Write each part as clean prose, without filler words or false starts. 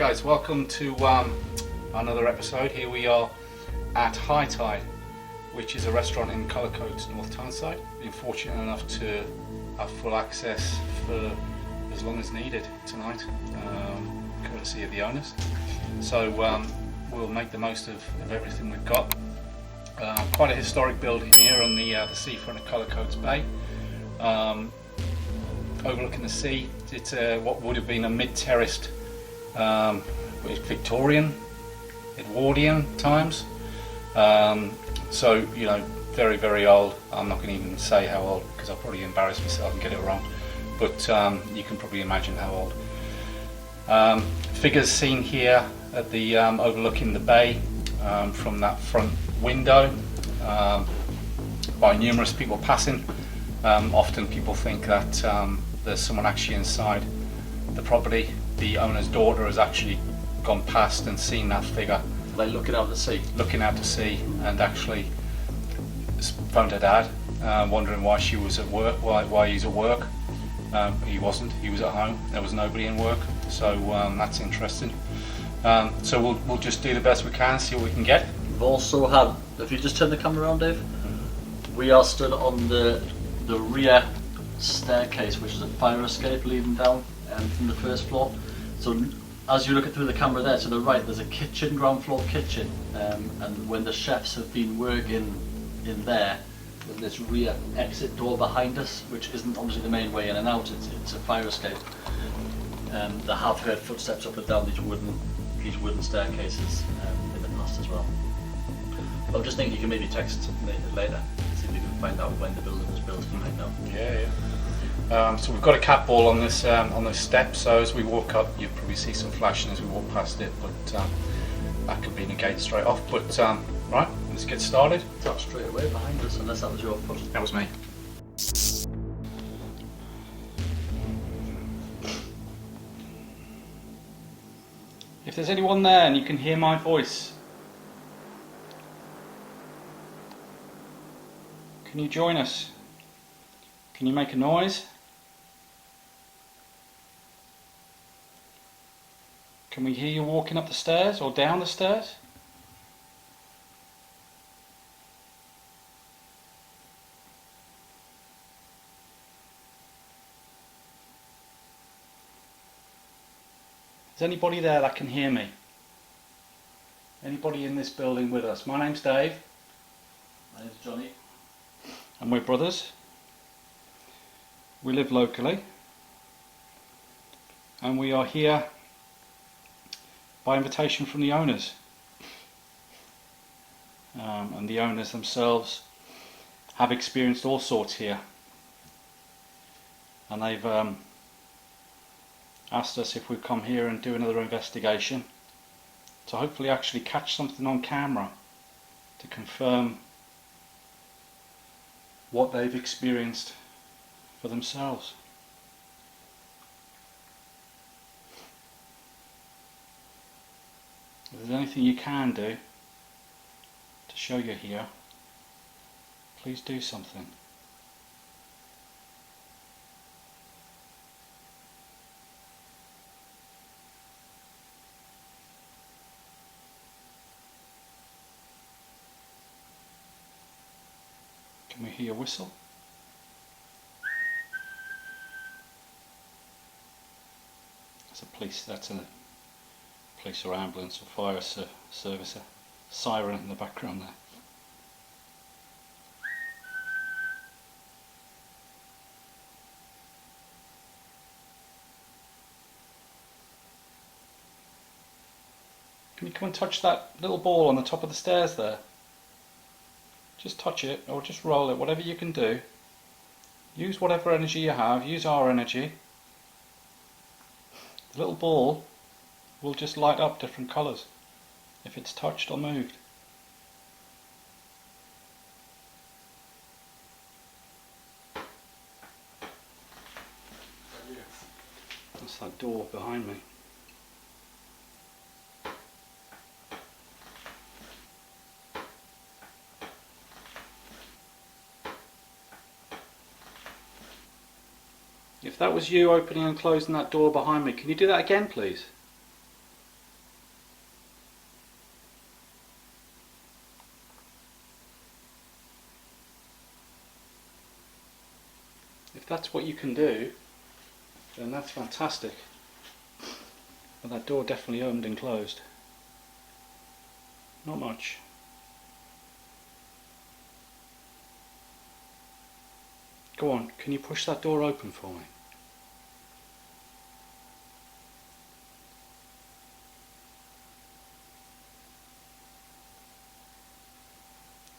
guys, welcome to another episode. Here we are at HauntedPI, which is a restaurant in Cullercoats, North Tyneside. Been fortunate enough to have full access for as long as needed tonight, courtesy of the owners. So we'll make the most of everything we've got. Quite a historic building here on the seafront of Cullercoats Bay, overlooking the sea. It's what would have been a mid-terraced Victorian, Edwardian times. So, you know, very, very old. I'm not going to even say how old because I'll probably embarrass myself and get it wrong. But you can probably imagine how old. Figures seen here at the overlooking the bay from that front window by numerous people passing. Often people think that there's someone actually inside the property. The owner's daughter has actually gone past and seen that figure. Like looking out to sea? Looking out to sea, and actually phoned her dad, wondering why she was at work, why he's at work. He wasn't, he was at home, there was nobody in work, so that's interesting. So we'll just do the best we can, see what we can get. We've also had, if you just turn the camera around, Dave, we are stood on the rear staircase, which is a fire escape leading down from the first floor. So as you look through the camera there to the right, there's a kitchen, ground floor kitchen, and when the chefs have been working in there, with this rear exit door behind us, which isn't obviously the main way in and out, it's a fire escape. They have heard footsteps up and down these wooden staircases in the past as well. But I'm just thinking you can maybe text later, see if you can find out when the building was built. You might know. Yeah. So we've got a cat ball on this step. So as we walk up, you'll probably see some flashing as we walk past it, but that could be negated straight off. But right, let's get started. It's up straight away behind us, unless that was your foot. That was me. If there's anyone there and you can hear my voice, can you join us? Can you make a noise? Can we hear you walking up the stairs or down the stairs? Is anybody there that can hear me? Anybody in this building with us? My name's Dave. My name's Johnny. And we're brothers. We live locally. And we are here by invitation from the owners. And the owners themselves have experienced all sorts here. And they've asked us if we'd come here and do another investigation to hopefully actually catch something on camera to confirm what they've experienced for themselves. If there's anything you can do to show you're here, please do something. Can we hear a whistle? That's a police or ambulance or fire service, a siren in the background there. Can you come and touch that little ball on the top of the stairs there? Just touch it or just roll it, whatever you can do. Use whatever energy you have, use our energy. The little ball will just light up different colours if it's touched or moved. That's that door behind me. If that was you opening and closing that door behind me, can you do that again, please? that's what you can do, then that's fantastic. But that door definitely opened and closed. Not much. Go on, can you push that door open for me?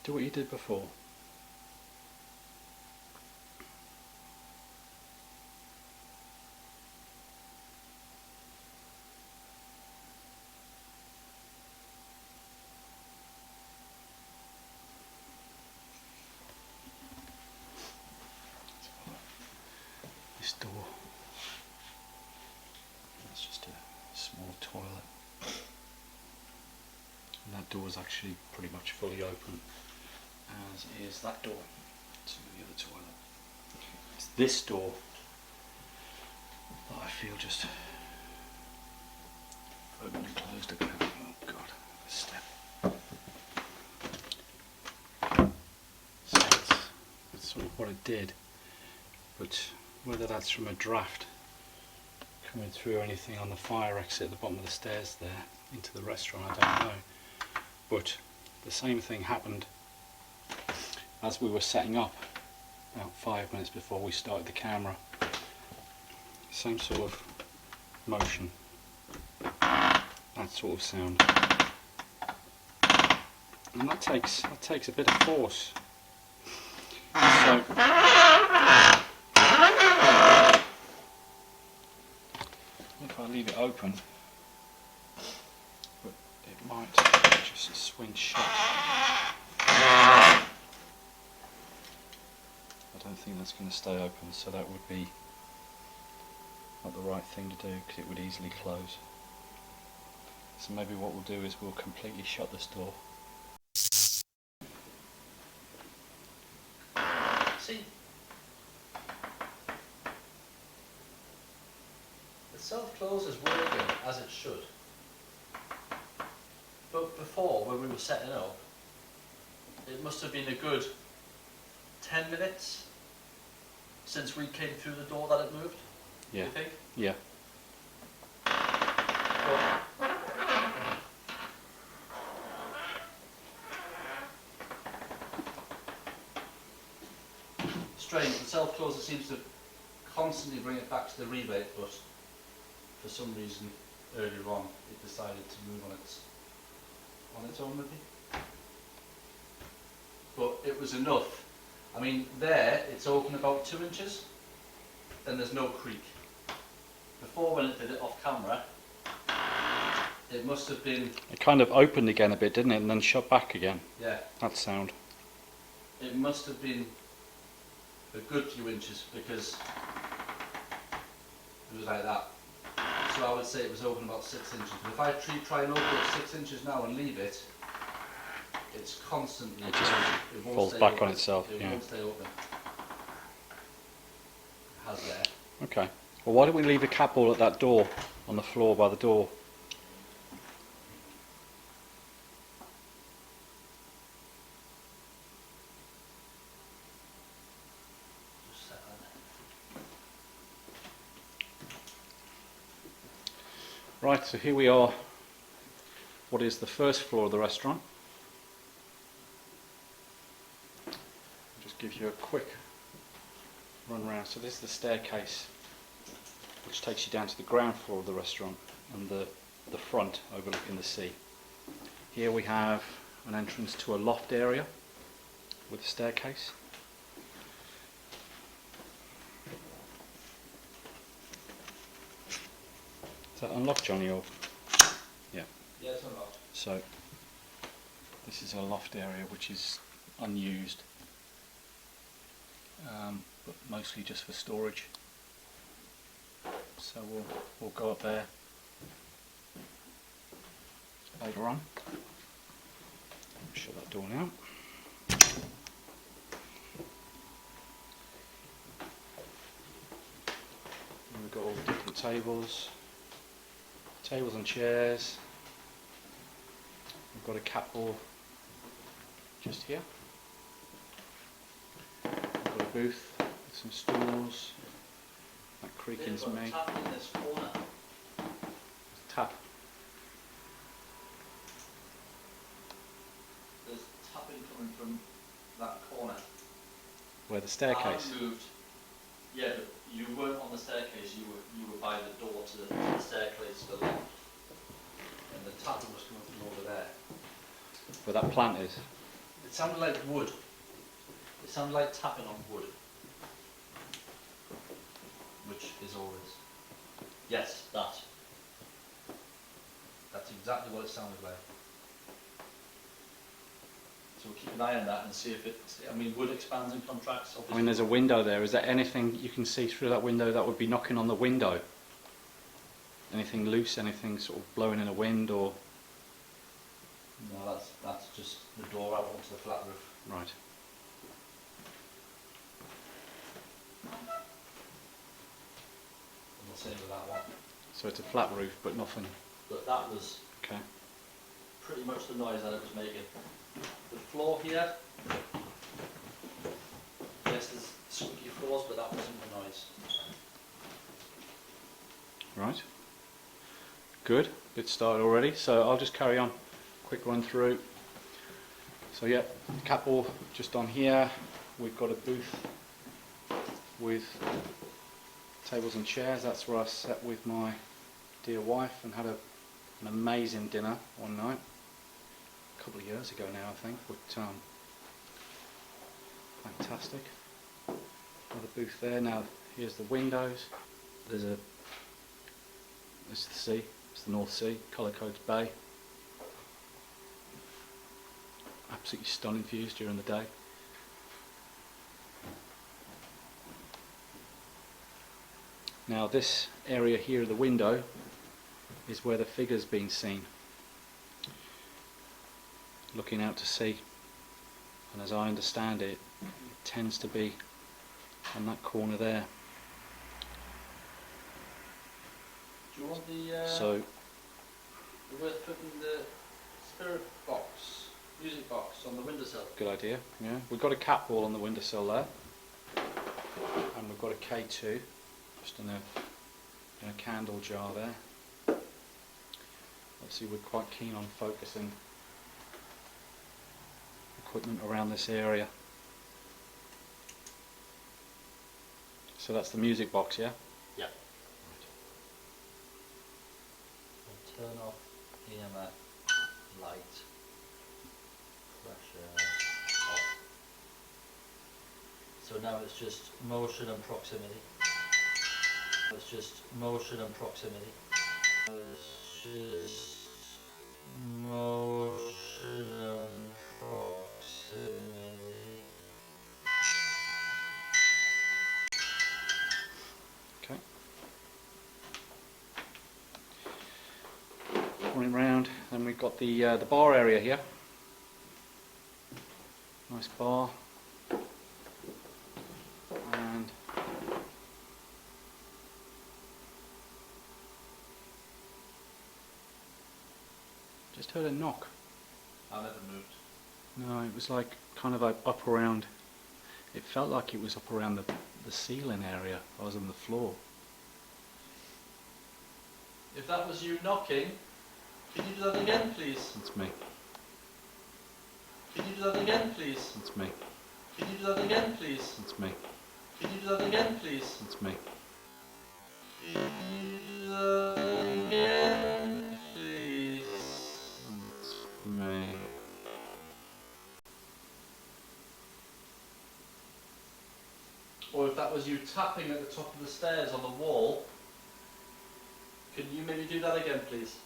Do what you did before. This door, that's just a small toilet, and that door is actually pretty much fully open, as is that door to the other toilet. It's this door that I feel just open and closed again. Oh god, this step. So that's sort of what it did, but whether that's from a draft coming through or anything on the fire exit at the bottom of the stairs there into the restaurant, I don't know. But the same thing happened as we were setting up about 5 minutes before we started the camera. Same sort of motion, that sort of sound, and that takes a bit of force. So if I leave it open, but it might just swing shut. I don't think that's going to stay open, so that would be not the right thing to do, because it would easily close. So maybe what we'll do is we'll completely shut this door. See, the self-close is working as it should. But before, when we were setting up, it must have been a good 10 minutes since we came through the door that it moved. Yeah. Do you think? Yeah. But strange, the self-closer seems to constantly bring it back to the rebate, but for some reason earlier on it decided to move on its own maybe. But it was enough. I mean, there it's open about 2 inches and there's no creak. Before, when it did it off camera, it must have been... It kind of opened again a bit, didn't it, and then shut back again. Yeah. That sound. It must have been a good few inches, because it was like that. So I would say it was open about 6 inches. But if I try and open it 6 inches now and leave it, it's constantly... It just won't falls stay back open. on itself. It Yeah. won't stay open. It has there. Okay. Well, why don't we leave a cat ball at that door, on the floor by the door? Just set that. Right, so here we are. What is the first floor of the restaurant? I'll just give you a quick run round. So this is the staircase, which takes you down to the ground floor of the restaurant and the front overlooking the sea. Here we have an entrance to a loft area with a staircase. Is that unlocked, Johnny? Or Yeah, it's unlocked. so this is a loft area which is unused, but mostly just for storage. So we'll go up there later on. Shut that door now. And we've got all the different tables and chairs. We've got a cat ball just here. We've got a booth with some stools. creaking's They've got me. a tap in this corner. Tap. There's tapping coming from that corner. Where the staircase? I moved. Yeah, but you weren't on the staircase. You were by the door to the staircase to the left, and the tapping was coming from over there. Where that plant is? It sounded like wood. It sounded like tapping on wood, which is always. Yes, that. That's exactly what it sounded like. So we'll keep an eye on that and see if it. I mean, wood expands and contracts. Obviously. I mean, there's a window there. Is there anything you can see through that window that would be knocking on the window? Anything loose? Anything sort of blowing in a wind or? No, that's just the door out onto the flat roof. Right. And the same with that one. So it's a flat roof, but nothing. But that was Okay. pretty much the noise that it was making. The floor here, yes, there's squeaky floors, but that wasn't the noise. Right. Good. Good start already. So I'll just carry on. Quick run through. So yeah, cat ball just on here. We've got a booth with tables and chairs. That's where I sat with my dear wife and had an amazing dinner one night. A couple of years ago now, I think. But fantastic. Another booth there. Now here's the windows. There's the sea. It's the North Sea, Cullercoats Bay. Absolutely stunning views during the day. Now this area here of the window is where the figure's been seen, looking out to sea, and as I understand it, it tends to be on that corner there. Do you want the So worth putting the spirit box, music box on the windowsill? good idea. Yeah, we've got a cat ball on the windowsill there, and we've got a K2 just in a candle jar there. Obviously we're quite keen on focusing equipment around this area. So that's the music box, yeah? Yeah. And turn off EMF, light, pressure off. So now it's just motion and proximity. It's just motion and proximity. It's just motion and proximity. Okay. Running round, then we've got the bar area here. Nice bar. And just heard a knock. I never moved. No, it was like kind of like up around, it felt like it was up around the ceiling area. I was on the floor. If that was you knocking, can you do that again, please? That's me. Can you do that again, please? That's me. Can you do that again, please? That's me. Can you do that again, please? That's me. Can you do that again, please? That's me. Or if that was you tapping at the top of the stairs on the wall, can you maybe do that again, please?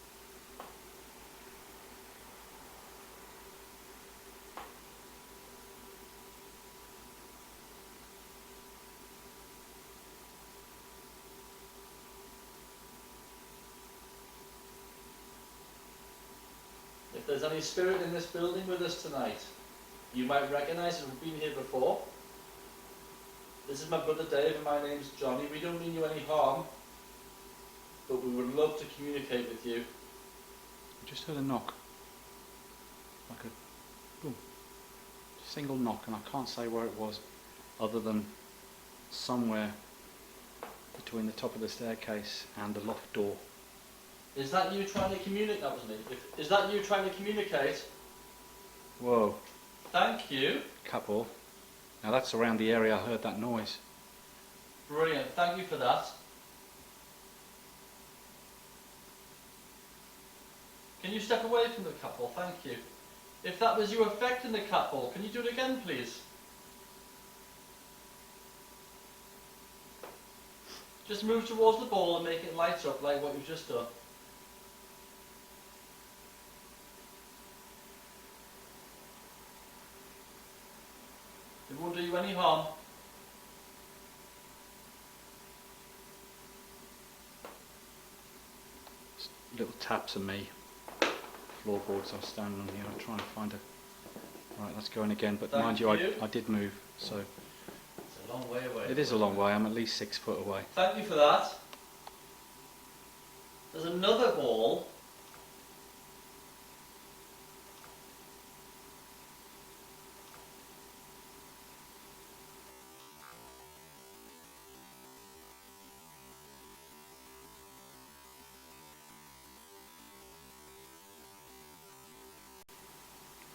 If there's any spirit in this building with us tonight, you might recognise it. We've been here before. This is my brother Dave and my name's Johnny. We don't mean you any harm, but we would love to communicate with you. I just heard a knock. Like a boom. Single knock, and I can't say where it was, other than somewhere between the top of the staircase and the loft door. Is that you trying to communicate? That was me. Is that you trying to communicate? Whoa. Thank you. Couple. Now that's around the area I heard that noise. Brilliant. Thank you for that. Can you step away from the couple? Thank you. If that was you affecting the couple, can you do it again, please? Just move towards the ball and make it light up like what you've just done. It won't do you any harm. Just little taps of me. Floorboards I'm standing on here. I'm trying to find a... Right, that's going again, but mind you, I did move, so... It's a long way away. It is a long way. I'm at least 6 foot away. Thank you for that. There's another ball.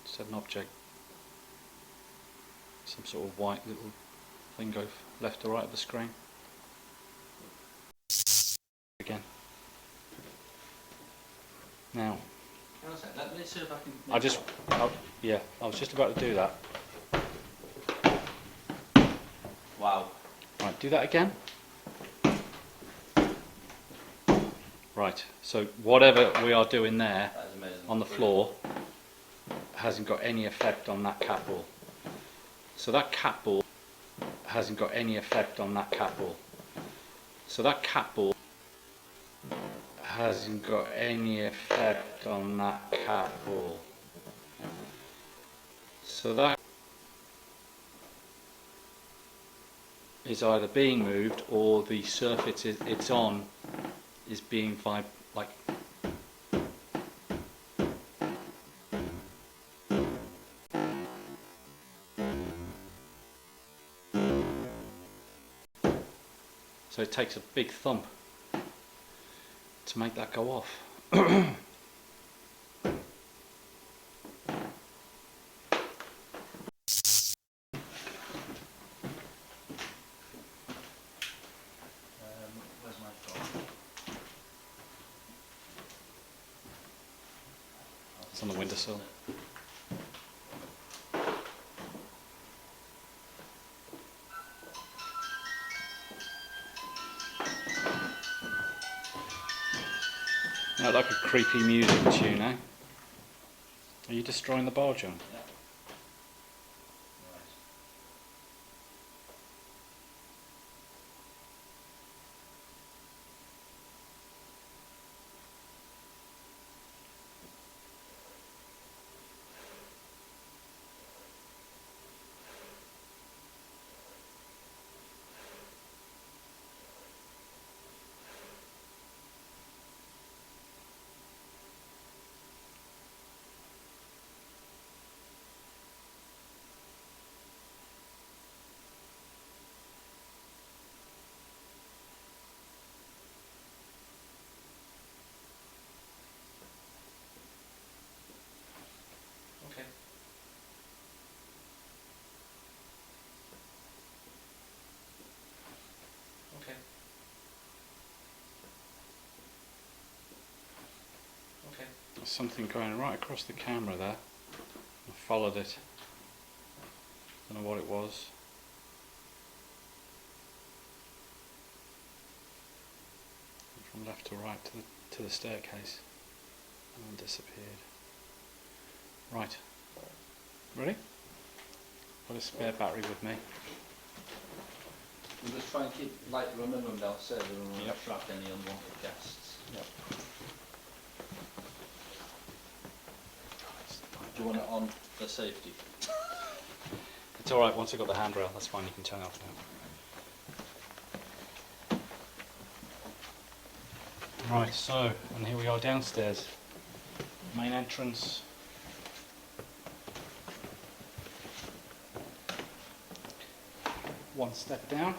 Just had an object. Some sort of white little thing go left to right of the screen. Again. Now. Hang on a sec, let me see if I can... Yeah, I was just about to do that. Wow. Right, do that again. Right, so whatever we are doing there That is amazing. on the floor hasn't got any effect on that cat ball. So that cat ball hasn't got any effect on that cat ball. So that cat ball hasn't got any effect on that cat ball. So that is either being moved or the surface it's on is being like. So it takes a big thump to make that go off. Where's my phone? It's on the windowsill. Now, like a creepy music tune, eh? Are you destroying the bar, John? Yeah. Right. Okay. Okay. Okay. There's something going right across the camera there. I followed it. Don't know what it was. From left to right to the staircase, and then disappeared. Right. Ready? Got a spare battery with me. We'll just try and keep light room and room downstairs. We don't want to Yep. attract any unwanted guests. Yep. Do you want it on for safety? It's alright, once I've got the handrail, that's fine, you can turn it off now. Right, so, and here we are downstairs. Main entrance. One step down.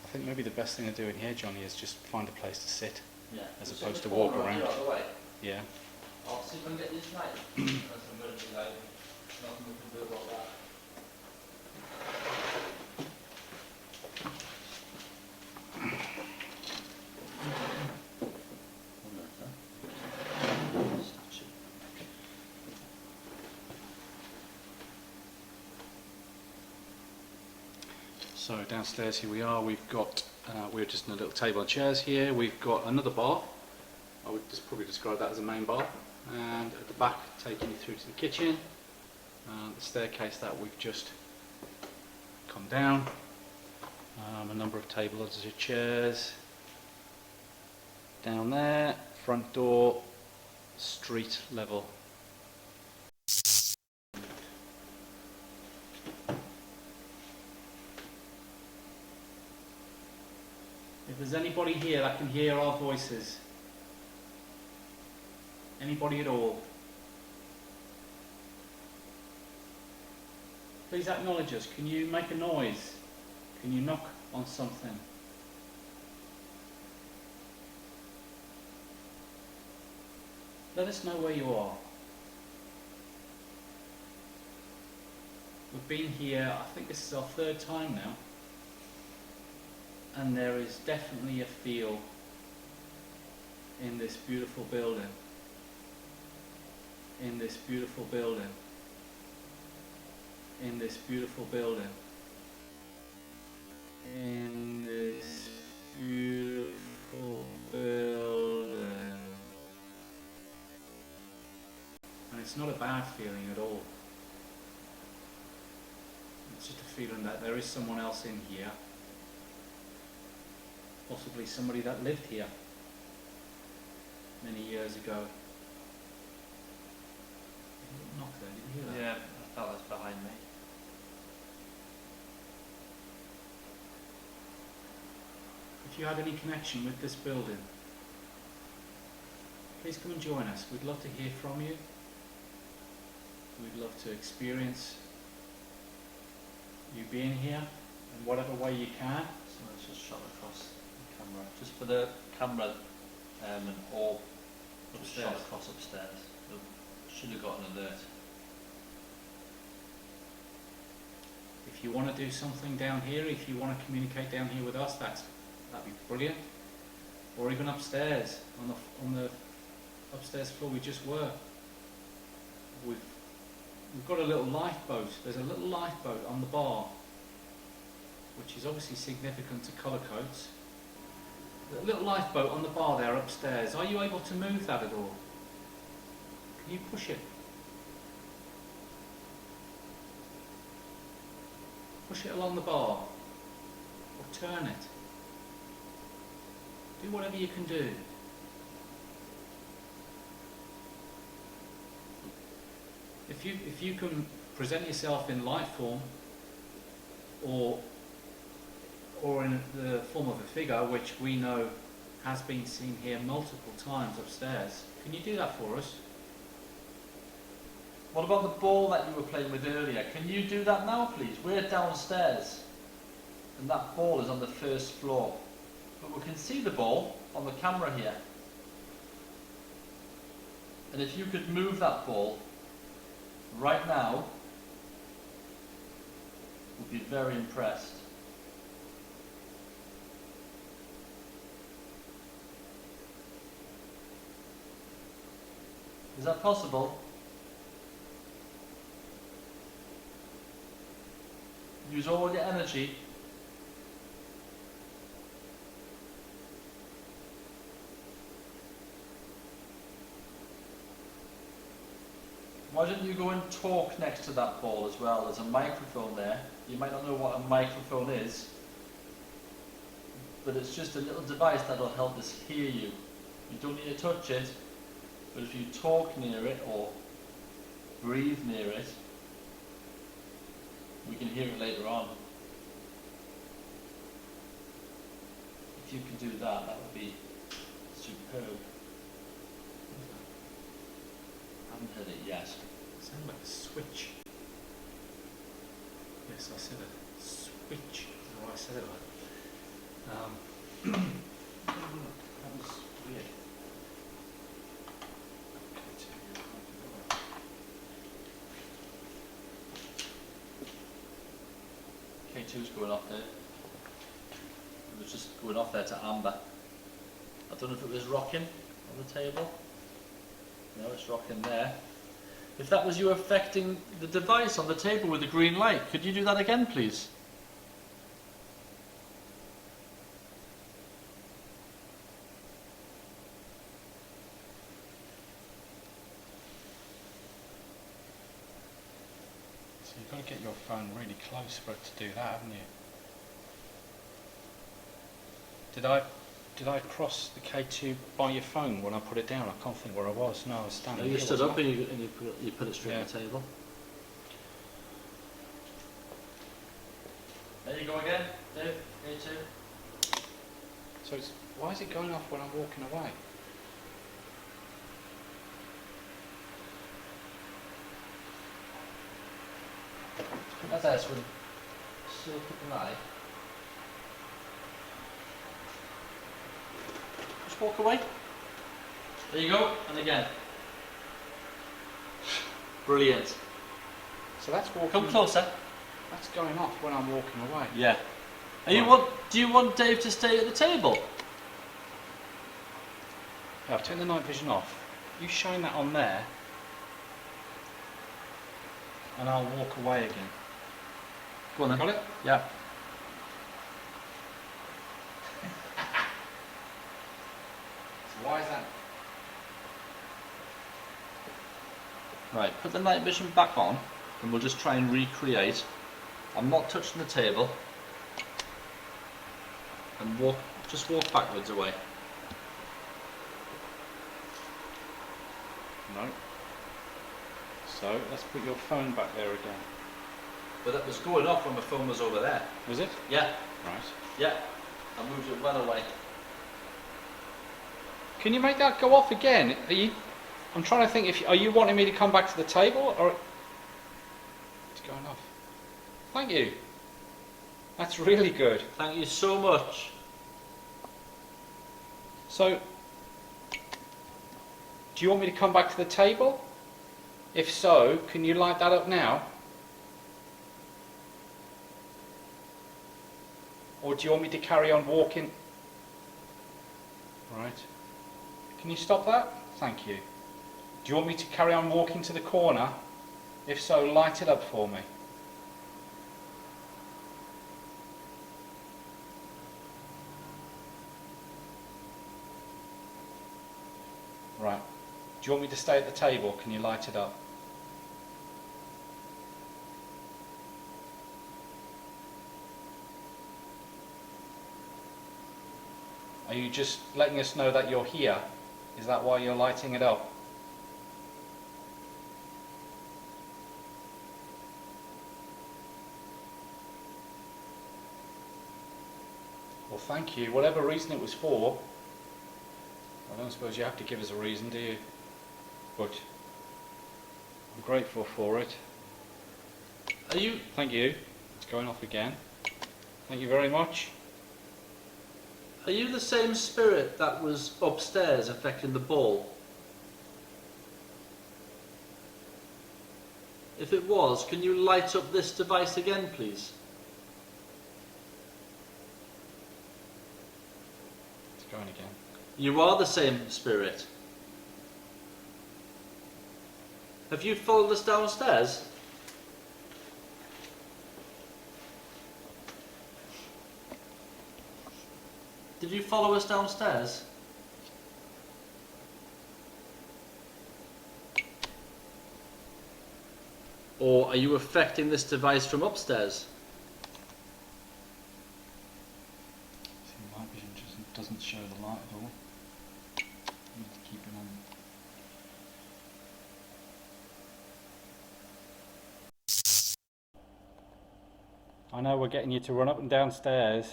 I think maybe the best thing to do in here, Johnny, is just find a place to sit, Yeah. as Just opposed sit to in the walk corner around. here out of the way. Yeah. I'll see if I can get this right. That's some emergency lighting. Nothing we can do about that. So downstairs here we are, we've got, we're just in a little table and chairs here, we've got another bar, I would just probably describe that as a main bar, and at the back taking you through to the kitchen, the staircase that we've just come down, a number of tables and chairs, down there, front door, street level. If there's anybody here that can hear our voices, anybody at all, please acknowledge us. Can you make a noise? Can you knock on something? Let us know where you are. We've been here, I think this is our third time now. And there is definitely a feel in this beautiful building. In this beautiful building. In this beautiful building. In this beautiful building. And it's not a bad feeling at all. It's just a feeling that there is someone else in here. Possibly somebody that lived here many years ago. Knock there, did you hear that? Yeah, I thought that was behind me. If you had any connection with this building, please come and join us. We'd love to hear from you. We'd love to experience you being here in whatever way you can. So let's just shot across the camera. Just for the camera and all Upstairs. shot across upstairs. Should have got an alert. If you want to do something down here, if you want to communicate down here with us, that'd be brilliant. Or even upstairs, on the upstairs floor we just were. We've got a little lifeboat. There's a little lifeboat on the bar, which is obviously significant to Cullercoats. A little lifeboat on the bar there upstairs. Are you able to move that at all? Can you push it? Push it along the bar, or turn it. Do whatever you can do. If you can present yourself in light form, or in the form of a figure, which we know has been seen here multiple times upstairs, can you do that for us? What about the ball that you were playing with earlier? Can you do that now, please? We're downstairs, and that ball is on the first floor. But we can see the ball on the camera here. And if you could move that ball right now, we'd be very impressed. Is that possible? Use all your energy. Why don't you go and talk next to that ball as well? There's a microphone there. You might not know what a microphone is, but it's just a little device that'll help us hear you. You don't need to touch it, but if you talk near it or breathe near it, we can hear it later on. If you could do that, that would be superb. I haven't heard it yet. It sounded like a switch. Yes, I said a switch. Oh, I said it like. was weird. K2's going off there. It was just going off there to amber. I don't know if it was rocking on the table. No, it's rocking there. If that was you affecting the device on the table with the green light, could you do that again, please? So you've got to get your phone really close for it to do that, haven't you? Did I cross the K2 by your phone when I put it down? I can't think where I was. No, I was standing No, you here, stood wasn't up I? and you put it straight on Yeah. the table. There you go again, Dave, K2. So it's, why is it going off when I'm walking away? Put that there so still put the light. Just walk away. There you go, and again. Brilliant. So that's walking. Come closer. That's going off when I'm walking away. Yeah. Do you want Dave to stay at the table? Yeah, I've turned the night vision off. You shine that on there, and I'll walk away again. Go on then. Got it? Yeah. So why is that? Right, put the night vision back on, and we'll just try and recreate. I'm not touching the table. And just walk backwards away. No. So let's put your phone back there again. But that was going off when the phone was over there. Was it? Yeah, Right. yeah. I moved it well away. Can you make that go off again? I'm trying to think. Are you wanting me to come back to the table, or it's going off? Thank you. That's really good. Thank you so much. So, do you want me to come back to the table? If so, can you light that up now? Or do you want me to carry on walking? Right. Can you stop that? Thank you. Do you want me to carry on walking to the corner? If so, light it up for me. Right. Do you want me to stay at the table? Can you light it up? Are you just letting us know that you're here? Is that why you're lighting it up? Well, thank you. Whatever reason it was for, I don't suppose you have to give us a reason, do you? But I'm grateful for it. Are you? Thank you. It's going off again. Thank you very much. Are you the same spirit that was upstairs affecting the ball? If it was, can you light up this device again, please? It's going again. You are the same spirit. Have you followed us downstairs? Did you follow us downstairs? Or are you affecting this device from upstairs? See, night vision doesn't show the light at all. Need to keep it on. I know we're getting you to run up and down stairs.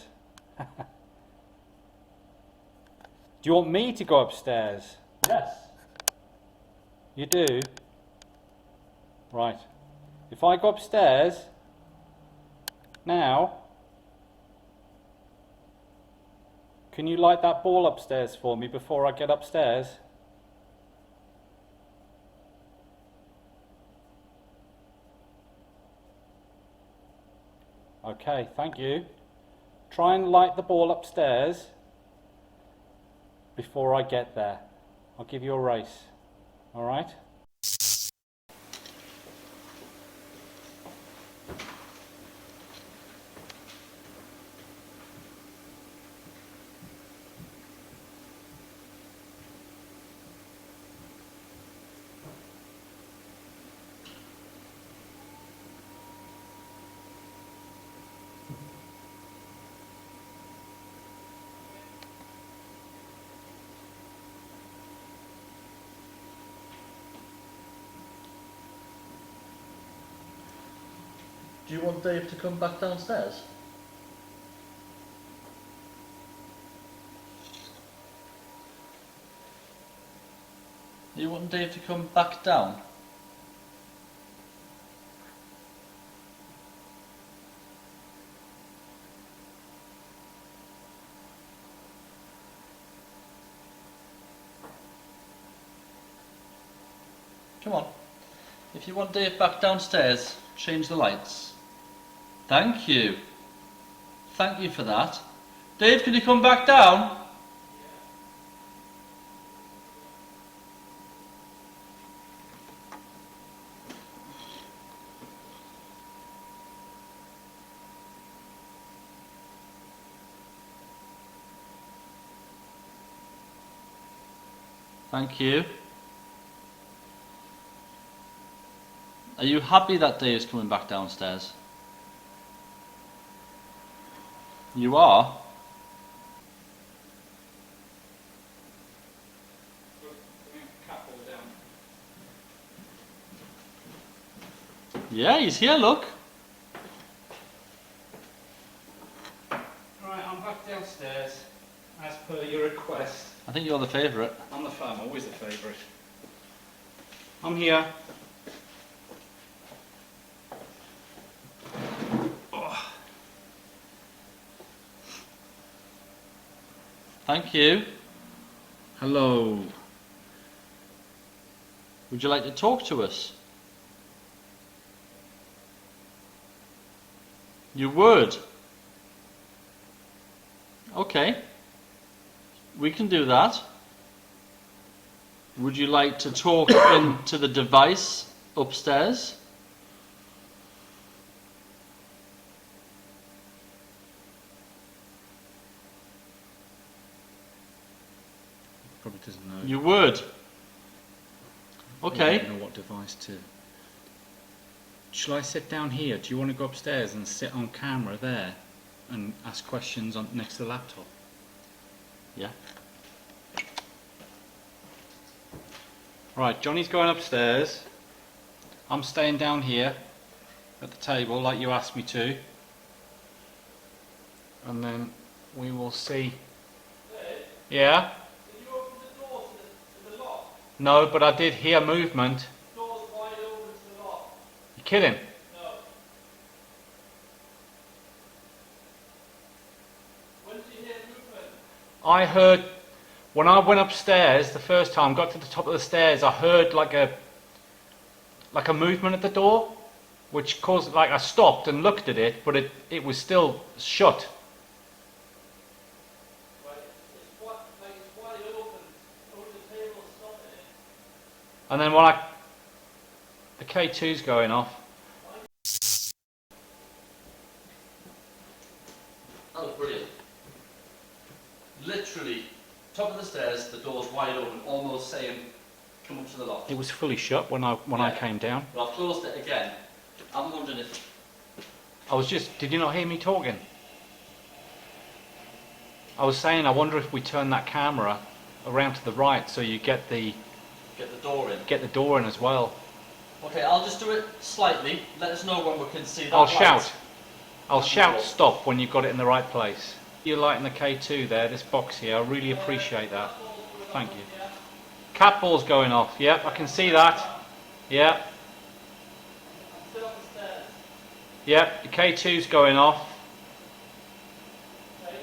Do you want me to go upstairs? Yes. You do? Right. If I go upstairs now, Can you light that ball upstairs for me before I get upstairs? Okay, thank you. Try and light the ball upstairs before I get there. I'll give you a race. All right? Do you want Dave to come back downstairs? You want Dave to come back down? Come on. If you want Dave back downstairs, change the lights. Thank you. Thank you for that. Dave, can you come back down? Thank you. Are you happy that Dave's coming back downstairs? You are? Yeah, he's here, look. Right, I'm back downstairs as per your request. I think you're the favourite. I'm always the favourite. I'm here. Oh. Thank you. Hello. Would you like to talk to us? You would? Okay. We can do that. Would you like to talk into the device upstairs? Probably doesn't know. You would? Okay. I don't know what device to. Shall I sit down here? Do you want to go upstairs and sit on camera there and ask questions on next to the laptop? Yeah. Right, Johnny's going upstairs. I'm staying down here at the table like you asked me to. And then we will see. Yeah? Did you open the door to the lock? No, but I did hear movement. The door's wide open to the lock. You kidding? No. When did you hear movement? I heard, when I went upstairs the first time, got to the top of the stairs, I heard like a movement at the door, which caused, like I stopped and looked at it, but it was still shut. Right, it's wide open. Over the table, stopping it. And then when the K2's going off. That was brilliant. Literally, top of the stairs, the door's wide open, almost saying, come up to the loft. It was fully shut when I came down. But I've closed it again. I'm wondering if... Did you not hear me talking? I was saying, I wonder if we turn that camera around to the right so you get the door in as well. Okay, I'll just do it slightly. Let us know when we can see that I'll light. shout. I'll shout stop when you've got it in the right place. You're lighting the K2 there, this box here. I really appreciate that. Thank you. Cat ball's going off. Yep, I can see that. Yep. Still up the stairs. Yep, the K2's going off. Okay,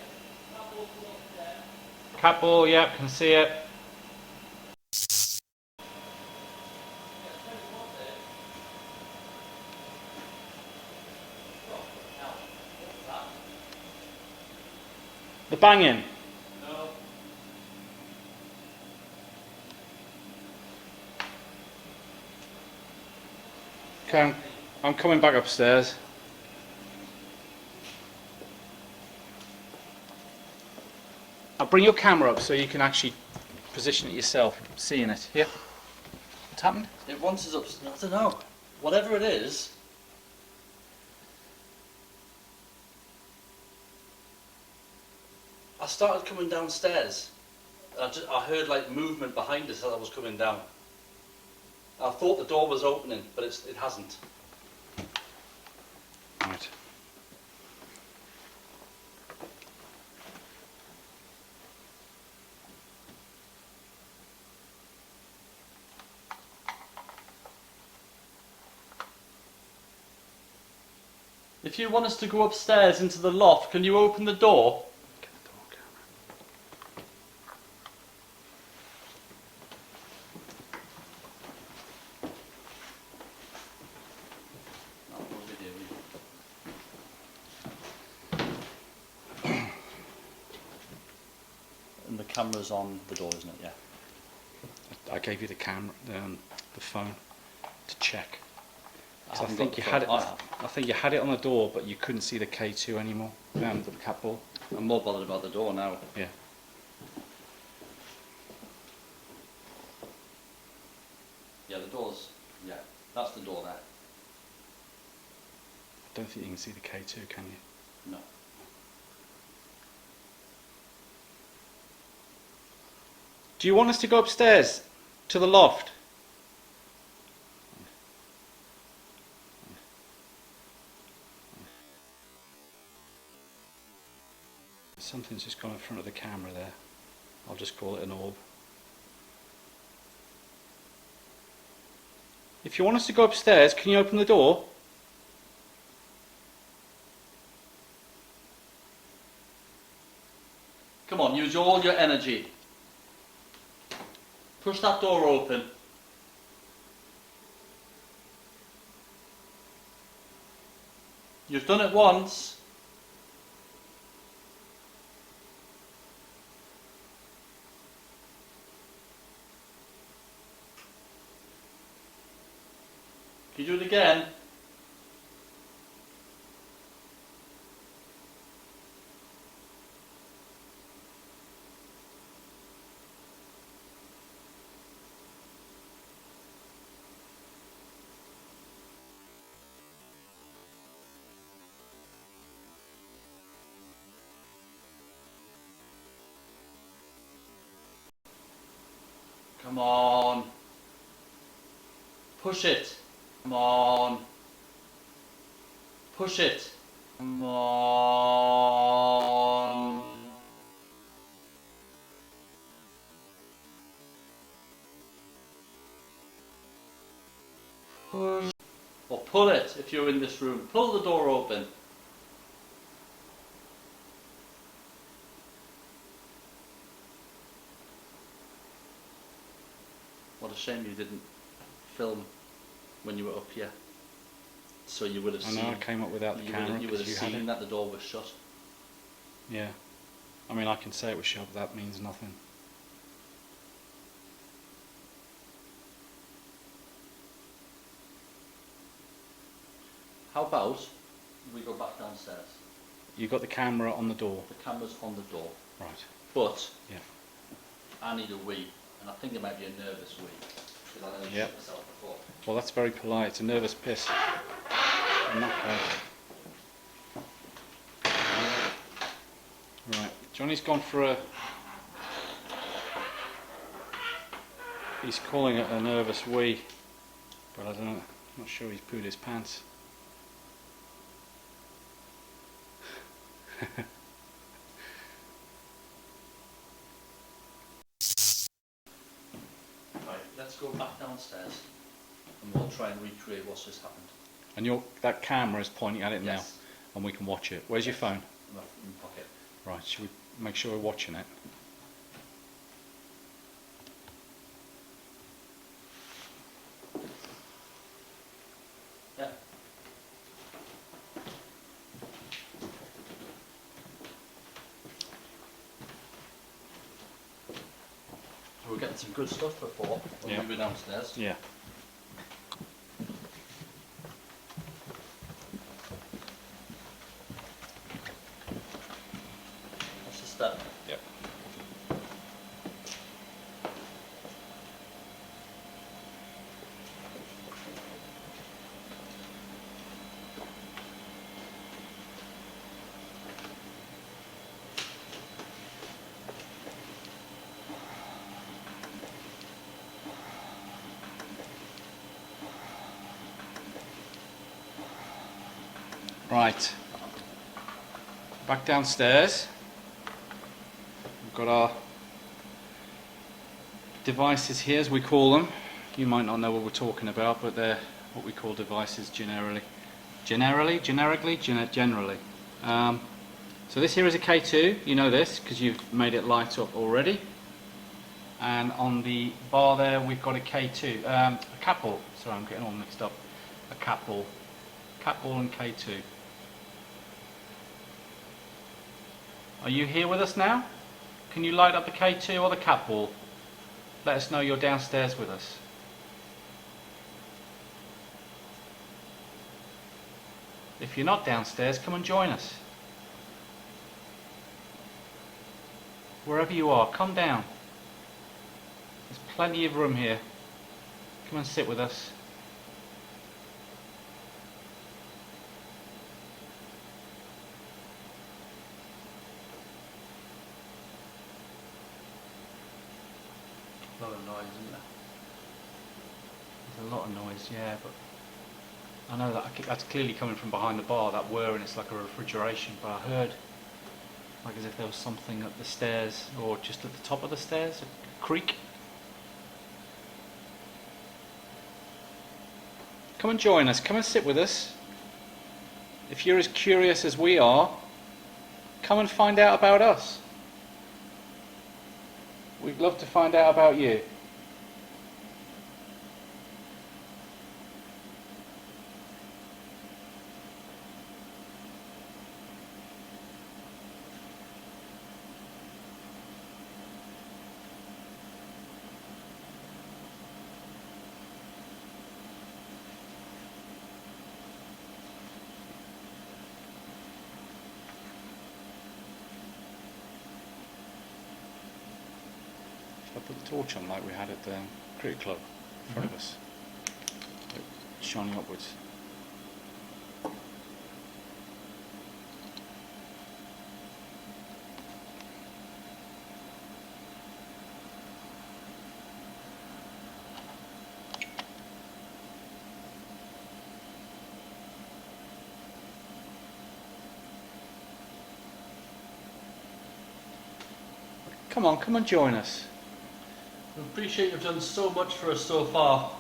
that ball's still up there. Cat ball, yep, can see it. The banging. No. Okay, I'm coming back upstairs. I'll bring your camera up so you can actually position it yourself, seeing it. Here. What's happened? It wants us up. I don't know. Whatever it is. I started coming downstairs. I heard like movement behind us as I was coming down. I thought the door was opening, but it hasn't. Right. If you want us to go upstairs into the loft, can you open the door? Get the door camera. No, no video. And the camera's on the door, isn't it? Yeah. I gave you the camera, the phone, to check. 'Cause I haven't think got you the had it. phone. I have. I think you had it on the door, but you couldn't see the K2 anymore. The cat ball. I'm more bothered about the door now. Yeah. Yeah, the door's. Yeah, that's the door there. I don't think you can see the K2, can you? No. Do you want us to go upstairs to the loft? Something's just gone in front of the camera there. I'll just call it an orb. If you want us to go upstairs, can you open the door? Come on, use all your energy. Push that door open. You've done it once. Can you do it again? Come on. Push it. Come on. Push it. Come on. Push. Or pull it if you're in this room. Pull the door open. What a shame you didn't film when you were up here. So you would have I seen. know I came up without the camera. You would have 'cause you had seen it. that the door was shut. Yeah. I mean, I can say it was shut, but that means nothing. How about we go back downstairs? You got the camera on the door. The camera's on the door, Right. but Yeah. I need a wee, and I think it might be a nervous wee because I nearly Yep. shit myself before. Well, that's very polite. It's a nervous piss. In that case. Right. Johnny's gone for a... He's calling it a nervous wee. But I don't know. I'm not sure he's pooed his pants. Right, let's go back downstairs, and we'll try and recreate what's just happened. And that camera is pointing at it now, Yes. and we can watch it. Where's your phone? In my pocket. Right, should we make sure we're watching it? getting some good stuff before when Yeah. we were downstairs. Yeah. That's the step. Yep. Right. Back downstairs. We've got our devices here, as we call them. You might not know what we're talking about, but they're what we call devices generally. Generally. So this here is a K2. You know this because you've made it light up already. And on the bar there, we've got a K2, a cat ball. Sorry, I'm getting all mixed up. A cat ball and K2. Are you here with us now? Can you light up the K2 or the cat ball? Let us know you're downstairs with us. If you're not downstairs, come and join us. Wherever you are, come down. There's plenty of room here. Come and sit with us. A lot of noise, isn't there? There's a lot of noise, yeah, but I know that's clearly coming from behind the bar, that whir, and it's like a refrigeration, but I heard like as if there was something up the stairs, or just at the top of the stairs, a creak. Come and join us, come and sit with us. If you're as curious as we are, come and find out about us. We'd love to find out about you. I put the torch on like we had at the cricket club in front of us, shining upwards. Come on, come and join us. We appreciate you've done so much for us so far.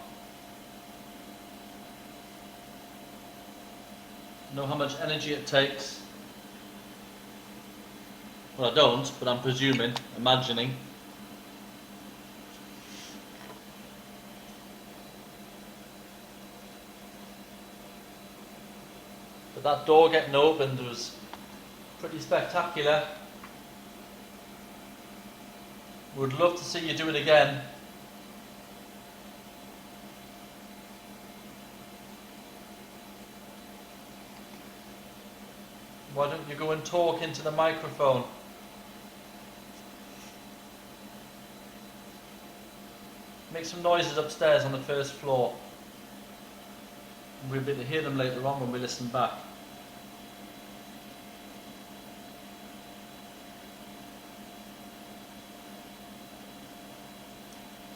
Know how much energy it takes. Well, I don't, but I'm presuming, imagining. But that door getting opened was pretty spectacular. Would love to see you do it again. Why don't you go and talk into the microphone? Make some noises upstairs on the first floor. We'll be able to hear them later on when we listen back.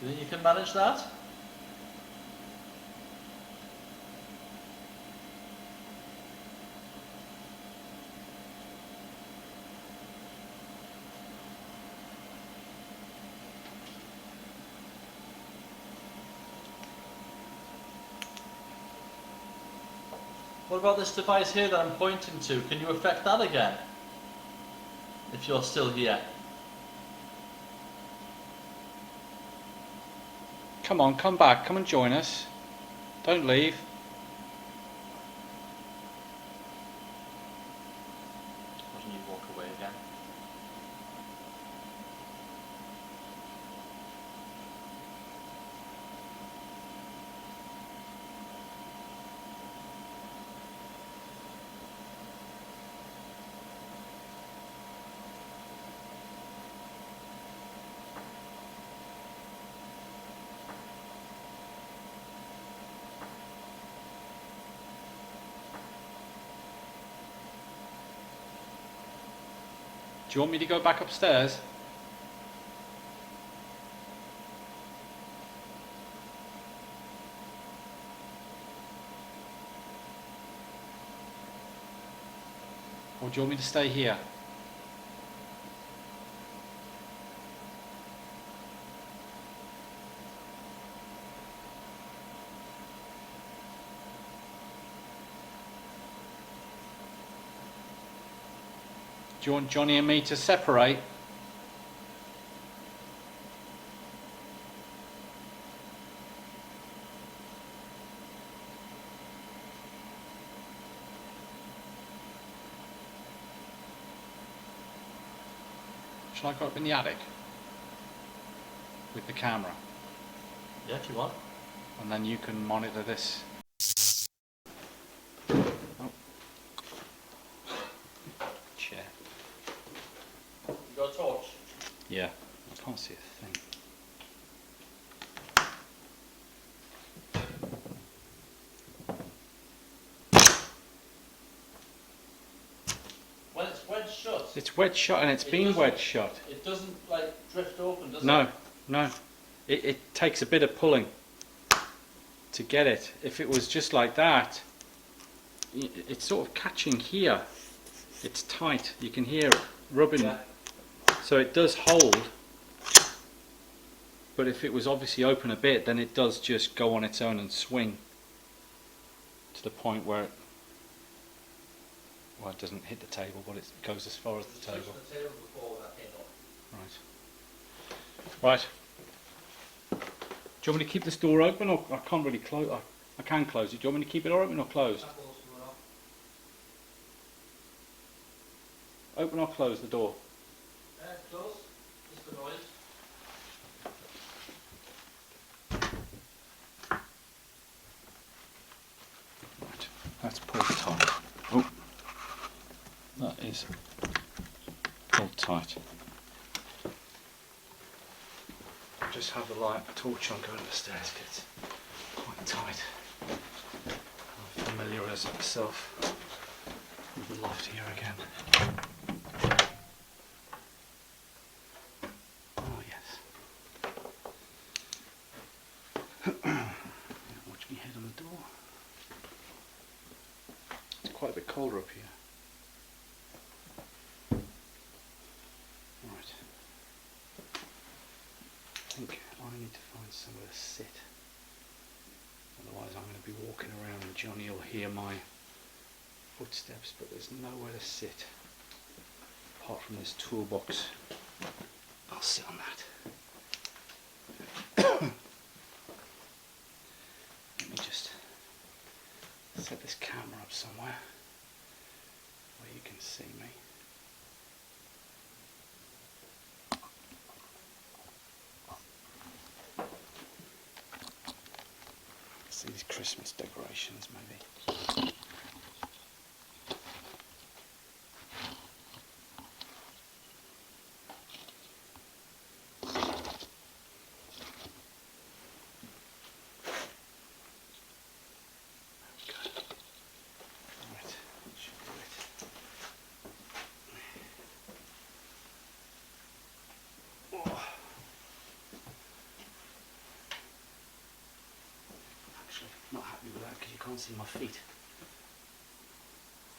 Do you think you can manage that? What about this device here that I'm pointing to? Can you affect that again? If you're still here. Come on, come back, come and join us. Don't leave. Why don't you walk away again? you want me to go back upstairs? Or do you want me to stay here? Do you want Johnny and me to separate? Shall I go up in the attic with the camera? Yeah, if you want. And then you can monitor this. Oh. Chair. You got a torch? Yeah, I can't see a thing. When it's wedged shut. It's wedged shut, and it's been wedged shut. It doesn't like drift open, does it? No, no. It takes a bit of pulling to get it. If it was just like that, it's sort of catching here. It's tight. You can hear it rubbing. Yeah. So it does hold. But if it was obviously open a bit, then it does just go on its own and swing to the point where well, it doesn't hit the table, but it goes as far as the table. The table before that hit up. Right. Right. Do you want me to keep this door open, or I can't really close? I can close it. Do you want me to keep it open or closed? Open or close the door? Close. Just the noise. Right. That's pulled tight. Oh, that is pulled tight. Just have the light torch on going up the stairs, because it's quite tight. I'll familiarise myself with the loft here again. Oh yes. Watch me head on the door. It's quite a bit colder up here. Right. I think I need to find somewhere to sit. Otherwise I'm going to be walking around and Johnny will hear my footsteps, but there's nowhere to sit apart from this toolbox. I'll sit on that. Let me just set this camera up somewhere where you can see me. See these Christmas decorations maybe. Not happy with that because you can't see my feet.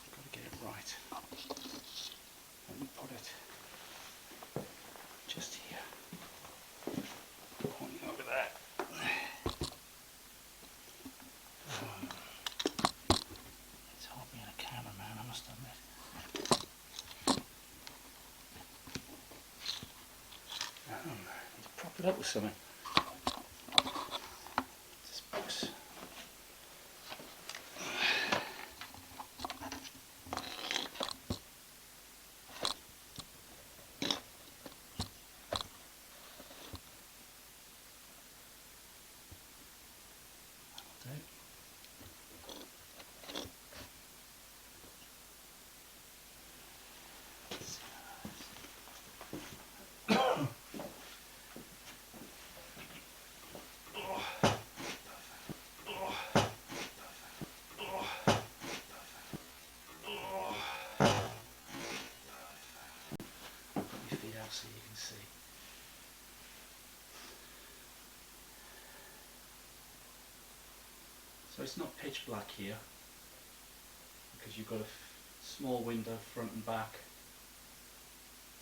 I've got to get it right. Let me put it just here. Pointing over there. It's hard being a cameraman, I must admit. Need to prop it up with something. This box. So it's not pitch black here because you've got a small window front and back,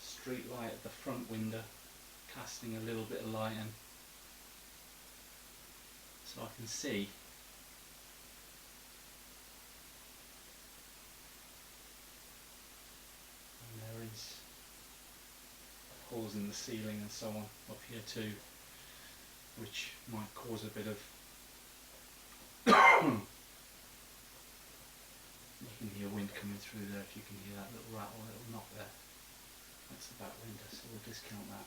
street light at the front window casting a little bit of light in, so I can see. And there is holes in the ceiling and so on up here too, which might cause a bit of you can hear wind coming through there. If you can hear that little rattle, little knock there, that's the back window, so we'll discount that.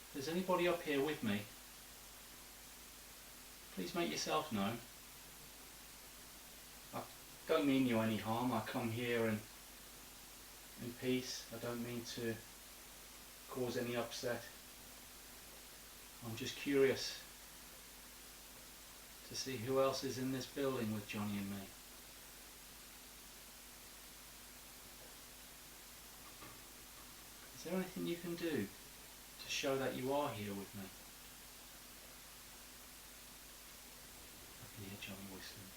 If there's anybody up here with me, please make yourself known. I don't mean you any harm. I come here in peace. I don't mean to cause any upset. I'm just curious to see who else is in this building with Johnny and me. Is there anything you can do to show that you are here with me? I can hear Johnny whistling.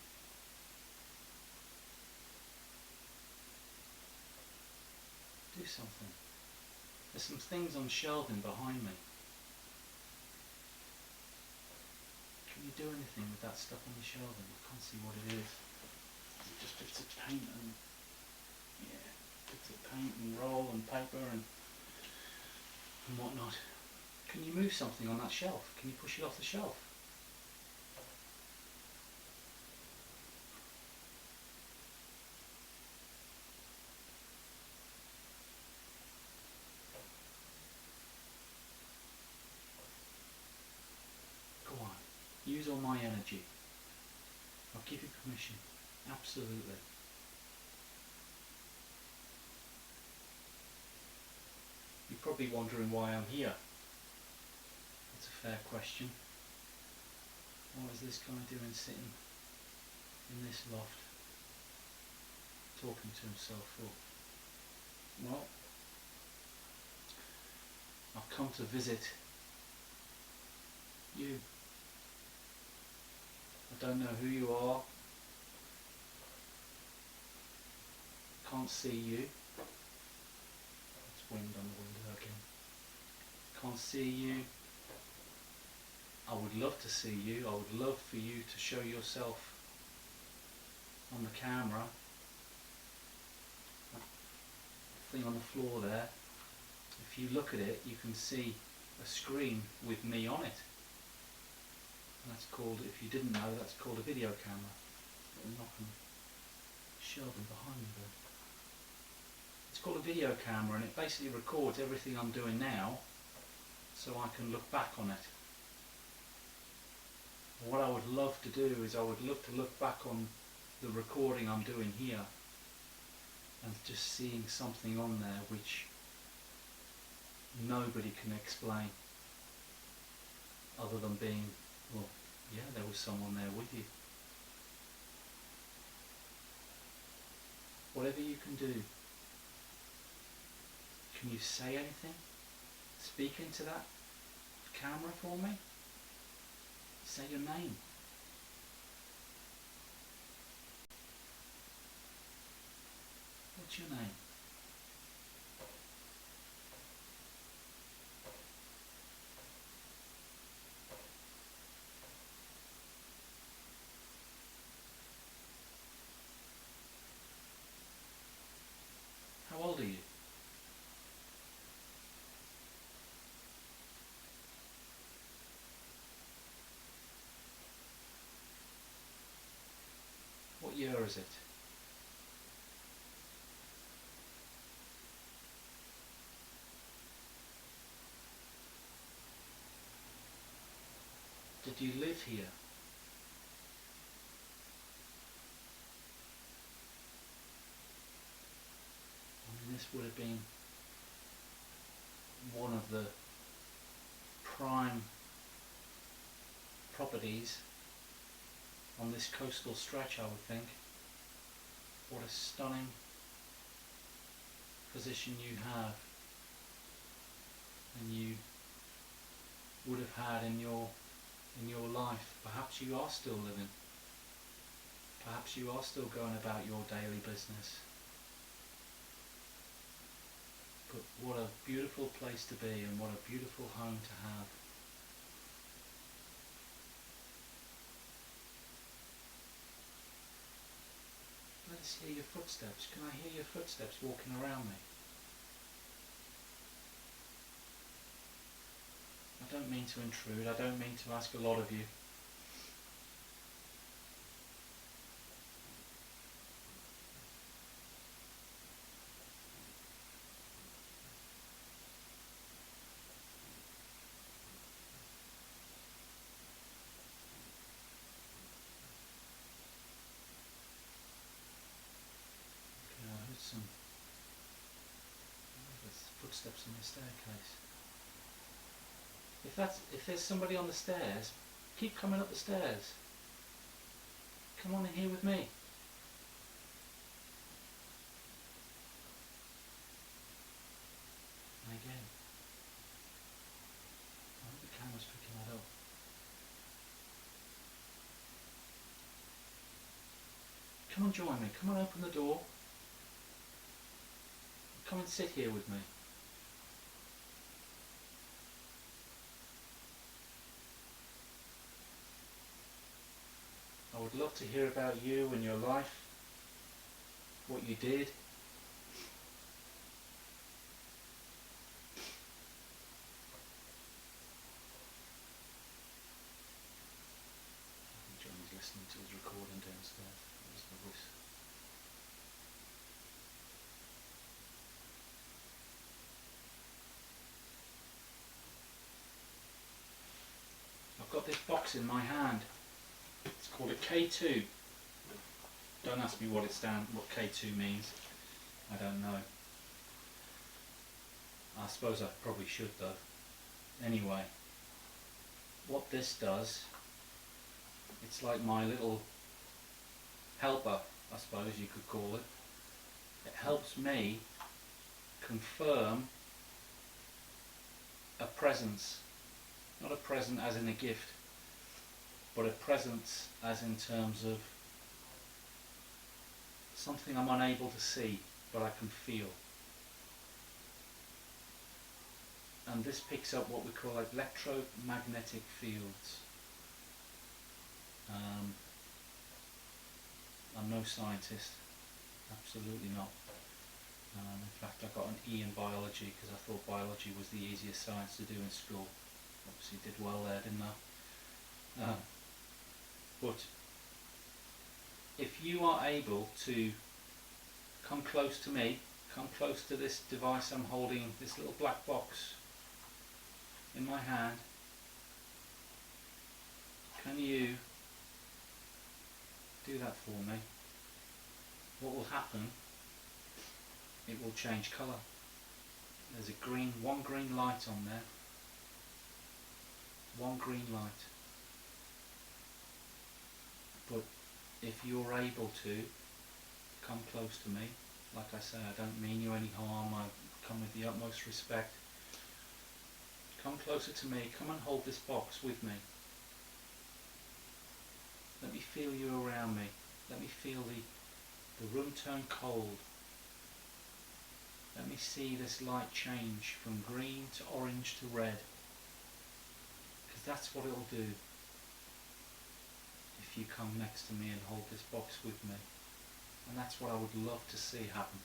Do something. There's some things on shelving behind me. Can you do anything with that stuff on the shelving? I can't see what it is. Is it just bits of paint and bits of paint and roll and paper and whatnot? Can you move something on that shelf? Can you push it off the shelf? Go on. Use all my energy. I'll give you permission. Absolutely. You're probably wondering why I'm here. That's a fair question. What is this guy doing sitting in this loft talking to himself for? Well, I've come to visit you. I don't know who you are. Can't see you. There's wind on the window again. Can't see you. I would love to see you. I would love for you to show yourself on the camera. That thing on the floor there. If you look at it, you can see a screen with me on it. That's called, if you didn't know, that's called a video camera. Little knock and shelving behind me there. It's called a video camera, and it basically records everything I'm doing now, so I can look back on it. What I would love to do is I would love to look back on the recording I'm doing here and just seeing something on there which nobody can explain other than being, well, yeah, there was someone there with you. Whatever you can do. Can you say anything? Speak into that camera for me? Say your name. What's your name? How old are you? What year is it? Did you live here? I mean, this would have been one of the prime properties on this coastal stretch, I would think. What a stunning position you have, and you would have had in your life. Perhaps you are still living. Perhaps you are still going about your daily business. But what a beautiful place to be, and what a beautiful home to have. Let us hear your footsteps. Can I hear your footsteps walking around me? I don't mean to intrude, I don't mean to ask a lot of you. Okay, I heard some footsteps on the staircase. If there's somebody on the stairs, keep coming up the stairs. Come on in here with me. And again. I hope the camera's picking that up. Come and join me. Come and open the door. Come and sit here with me. I would love to hear about you and your life, what you did. I think Johnny's listening to his recording downstairs. That was the voice. I've got this box in my hand. It's called a K2. Don't ask me what K2 means. I don't know. I suppose I probably should though. Anyway, what this does, it's like my little helper, I suppose you could call it. It helps me confirm a presence. Not a present as in a gift, but a presence as in terms of something I'm unable to see, but I can feel. And this picks up what we call electromagnetic fields. I'm no scientist, absolutely not. In fact, I got an E in biology because I thought biology was the easiest science to do in school. Obviously did well there, didn't I? But if you are able to come close to me, come close to this device I'm holding, this little black box in my hand, can you do that for me? What will happen, it will change colour. There's one green light on there. One green light. But if you're able to come close to me, like I say, I don't mean you any harm, I come with the utmost respect. Come closer to me, come and hold this box with me. Let me feel you around me. Let me feel the room turn cold. Let me see this light change from green to orange to red. Because that's what it'll do if you come next to me and hold this box with me. And that's what I would love to see happen.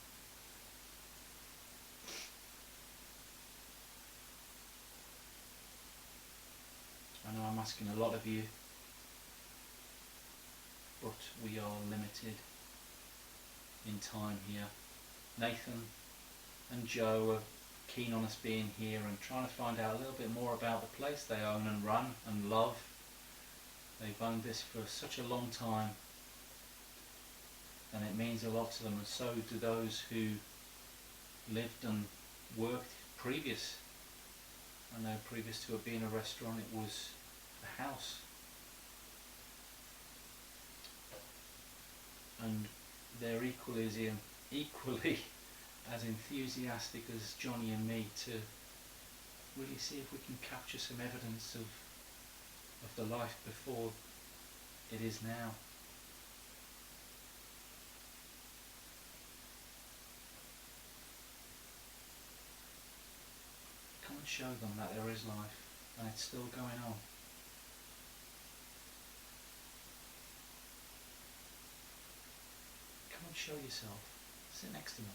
I know I'm asking a lot of you, but we are limited in time here. Nathan and Joe are keen on us being here and trying to find out a little bit more about the place they own and run and love. They've owned this for such a long time, and it means a lot to them, and so do those who lived and worked previous. I know previous to it being a restaurant, it was a house. And they're equally as enthusiastic as Johnny and me to really see if we can capture some evidence of the life before it is now. Come and show them that there is life and it's still going on. Come and show yourself. Sit next to them.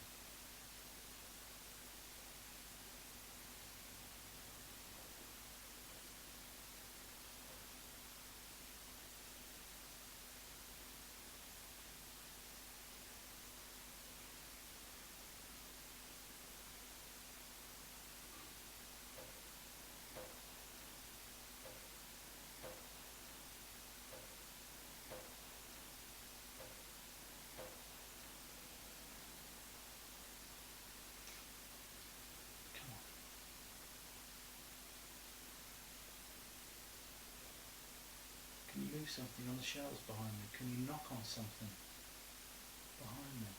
Can you move something on the shelves behind me? Can you knock on something behind me?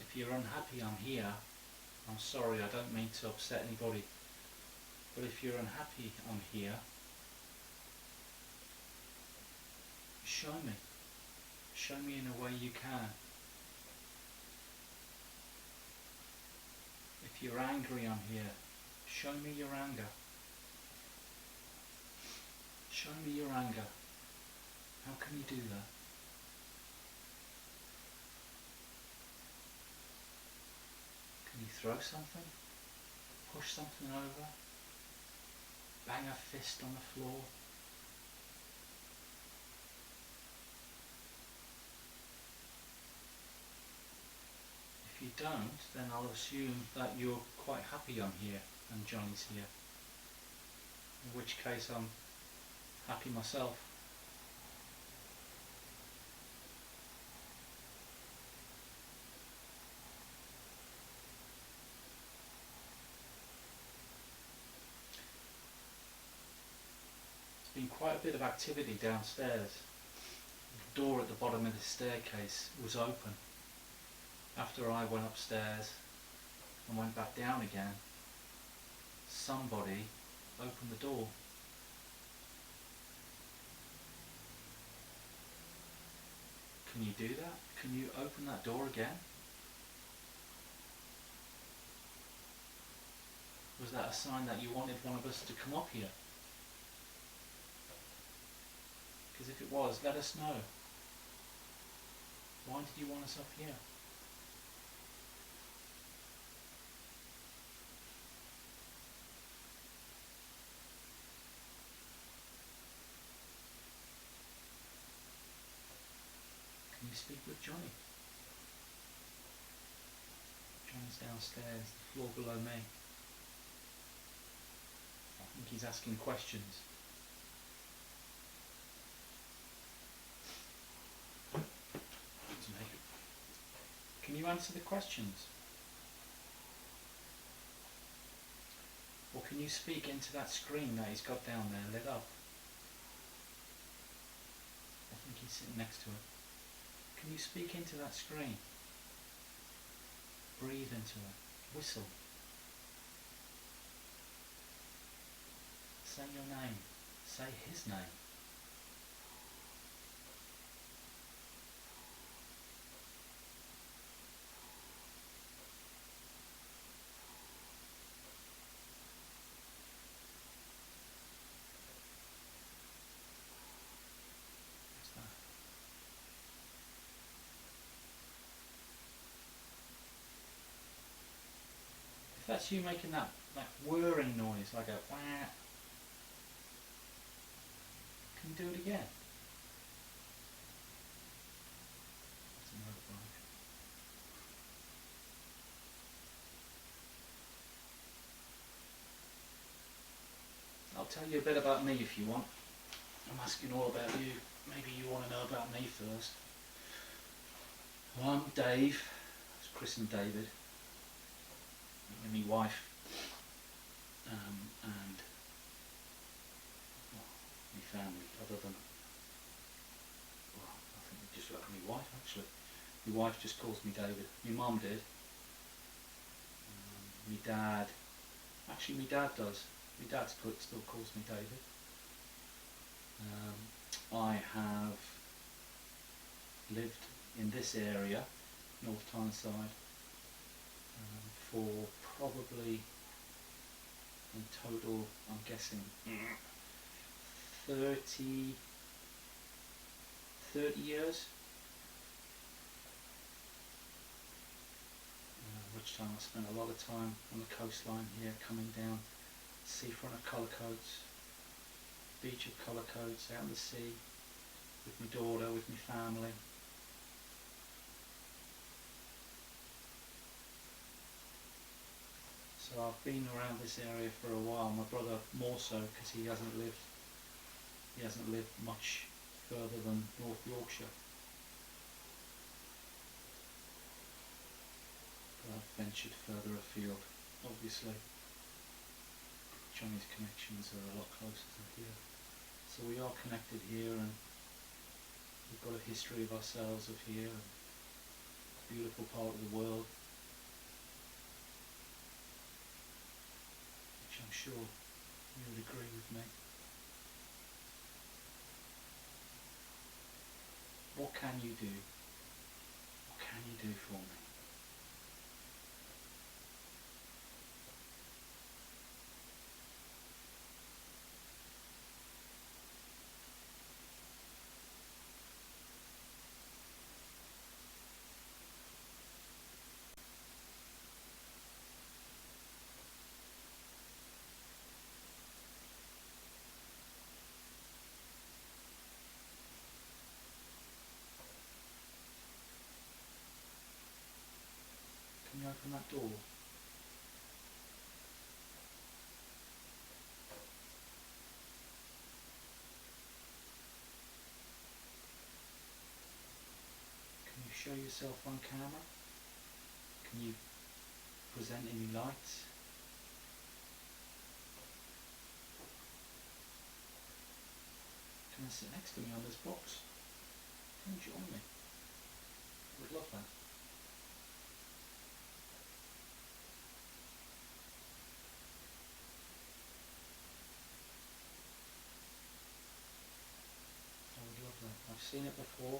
If you're unhappy I'm here, I'm sorry, I don't mean to upset anybody, but if you're unhappy I'm here, show me. Show me in a way you can. If you're angry I'm here, show me your anger. Show me your anger. How can you do that? Can you throw something? Push something over? Bang a fist on the floor? If you don't, then I'll assume that you're quite happy I'm here and Johnny's here. In which case I'm happy myself. There's been quite a bit of activity downstairs. The door at the bottom of the staircase was open. After I went upstairs and went back down again, somebody opened the door. Can you do that? Can you open that door again? Was that a sign that you wanted one of us to come up here? Because if it was, let us know. Why did you want us up here? Can you speak with Johnny? Johnny's downstairs, the floor below me. I think he's asking questions. Can you answer the questions? Or can you speak into that screen that he's got down there lit up? I think he's sitting next to it. Can you speak into that screen? Breathe into it. Whistle. Say your name. Say his name. What's that? If that's you making that whirring noise, like a wah, can you do it again? That's a motorbike. I'll tell you a bit about me if you want. I'm asking all about you. Maybe you want to know about me first. Well, I'm Dave. I was christened David. And my wife. And well, family, other than, well, I think just like my wife actually. My wife just calls me David. My mum did. My dad, actually my dad does. My dad still calls me David. I have lived in this area, North Tyneside, for probably, in total, I'm guessing 30 years, which time I spent a lot of time on the coastline here, coming down seafront of Cullercoats, beach of Cullercoats, out in the sea, with my daughter, with my family. So I've been around this area for a while. My brother more so, because he hasn't lived much further than North Yorkshire. But I've ventured further afield. Obviously, Johnny's connections are a lot closer to here. So we are connected here, and we've got a history of ourselves of here, and a beautiful part of the world, which I'm sure you would agree with me. What can you do? What can you do for me? Can you open that door? Can you show yourself on camera? Can you present any lights? Can I sit next to me on this box? Can you join me? I would love that. I would love that. I've seen it before.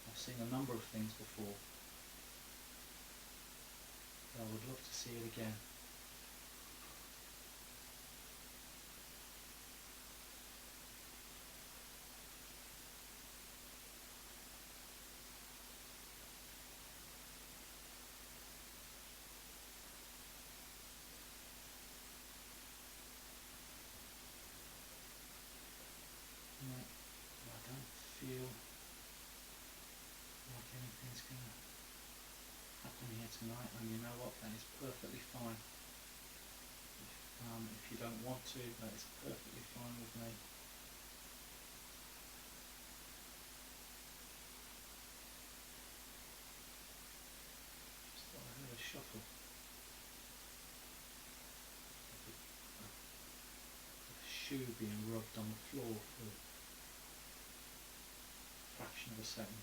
I've seen a number of things before. But I would love to see it again. No, I don't feel like anything's going to happen here tonight, and you know what, that is perfectly fine. If you don't want to, that is perfectly fine with me. Just thought I heard a shuffle. Like a shoe being rubbed on the floor for a fraction of a second.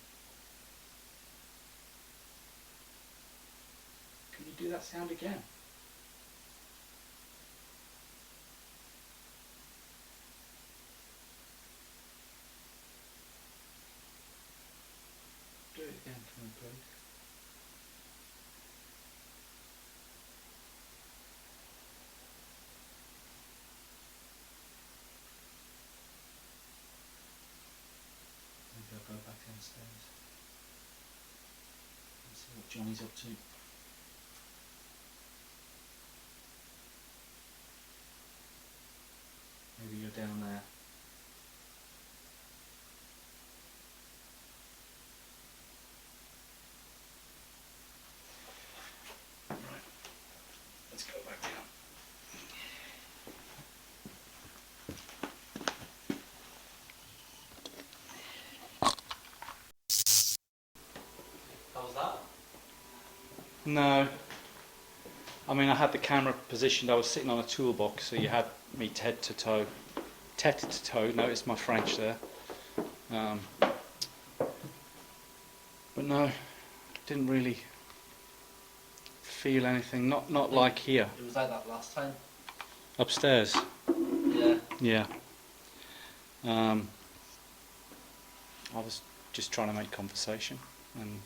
Can you do that sound again? Do it again for me, please. Maybe I'll go back downstairs and see what Johnny's up to. Maybe you're down there. Right, let's go back down. How was that? No. I mean, I had the camera positioned, I was sitting on a toolbox, so you had me head to toe. tête to toe. Notice my French there. But no, didn't really feel anything. Not like here. It was like that last time. Upstairs. Yeah. Yeah. I was just trying to make conversation and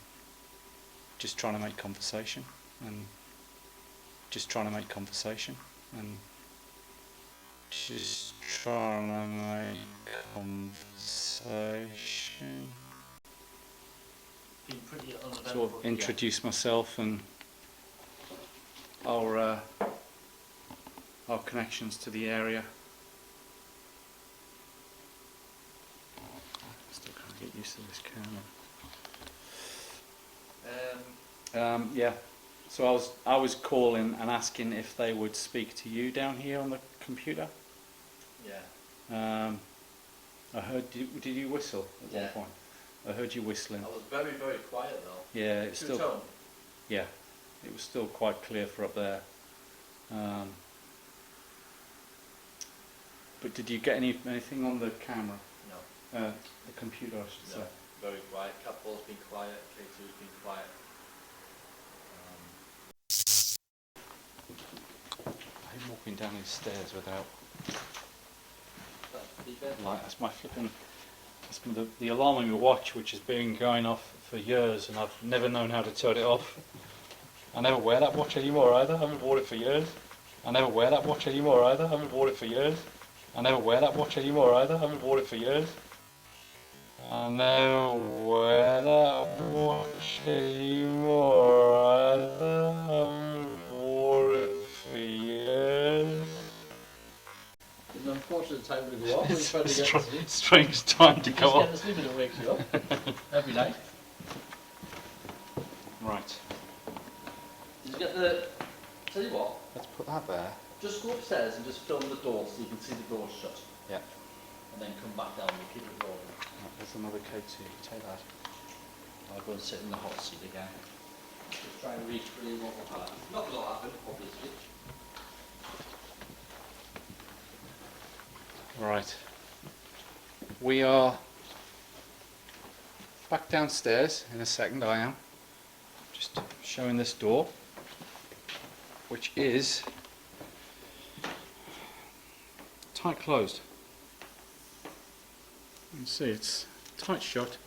just trying to make conversation and just trying to make conversation and just trying to make conversation. Been pretty uneventful. Sort of introduce myself and our connections to the area. Still can't get used to this camera. Yeah. So I was calling and asking if they would speak to you down here on the computer. Yeah. I heard. Did you whistle at one point? I heard you whistling. I was very, very quiet though. Yeah, it's True still. tone. Yeah, it was still quite clear for up there. But did you get anything on the camera? No. The computer, I should No. say. Very quiet. Capball's been quiet. K2's been quiet. I hate walking down these stairs without That's light. That's my flipping. That's been the alarm on your watch, which has been going off for years, and I've never known how to turn it off. I never wear that watch anymore either. I haven't worn it for years. I never wear that watch anymore either. I haven't worn it for years. I never wear that watch anymore either. I haven't worn it for years. I never wear that watch anymore either. I haven't worn it for years. It's an unfortunate time to go off. We're trying to get to sleep. Strange time to go Just get off. to sleep and it wakes you up every night. Right. Did you get the? Tell you what. Let's put that there. Just go upstairs and just film the door so you can see the door shut. Yeah. And then come back down and keep it rolling. Right, there's another K2. Take that. I'll go and sit in the hot seat again. Just try and recreate what will happen. Not going to happen, obviously. Right. We are back downstairs in a second. I am just showing this door, which is tight closed. You can see it's tight shut.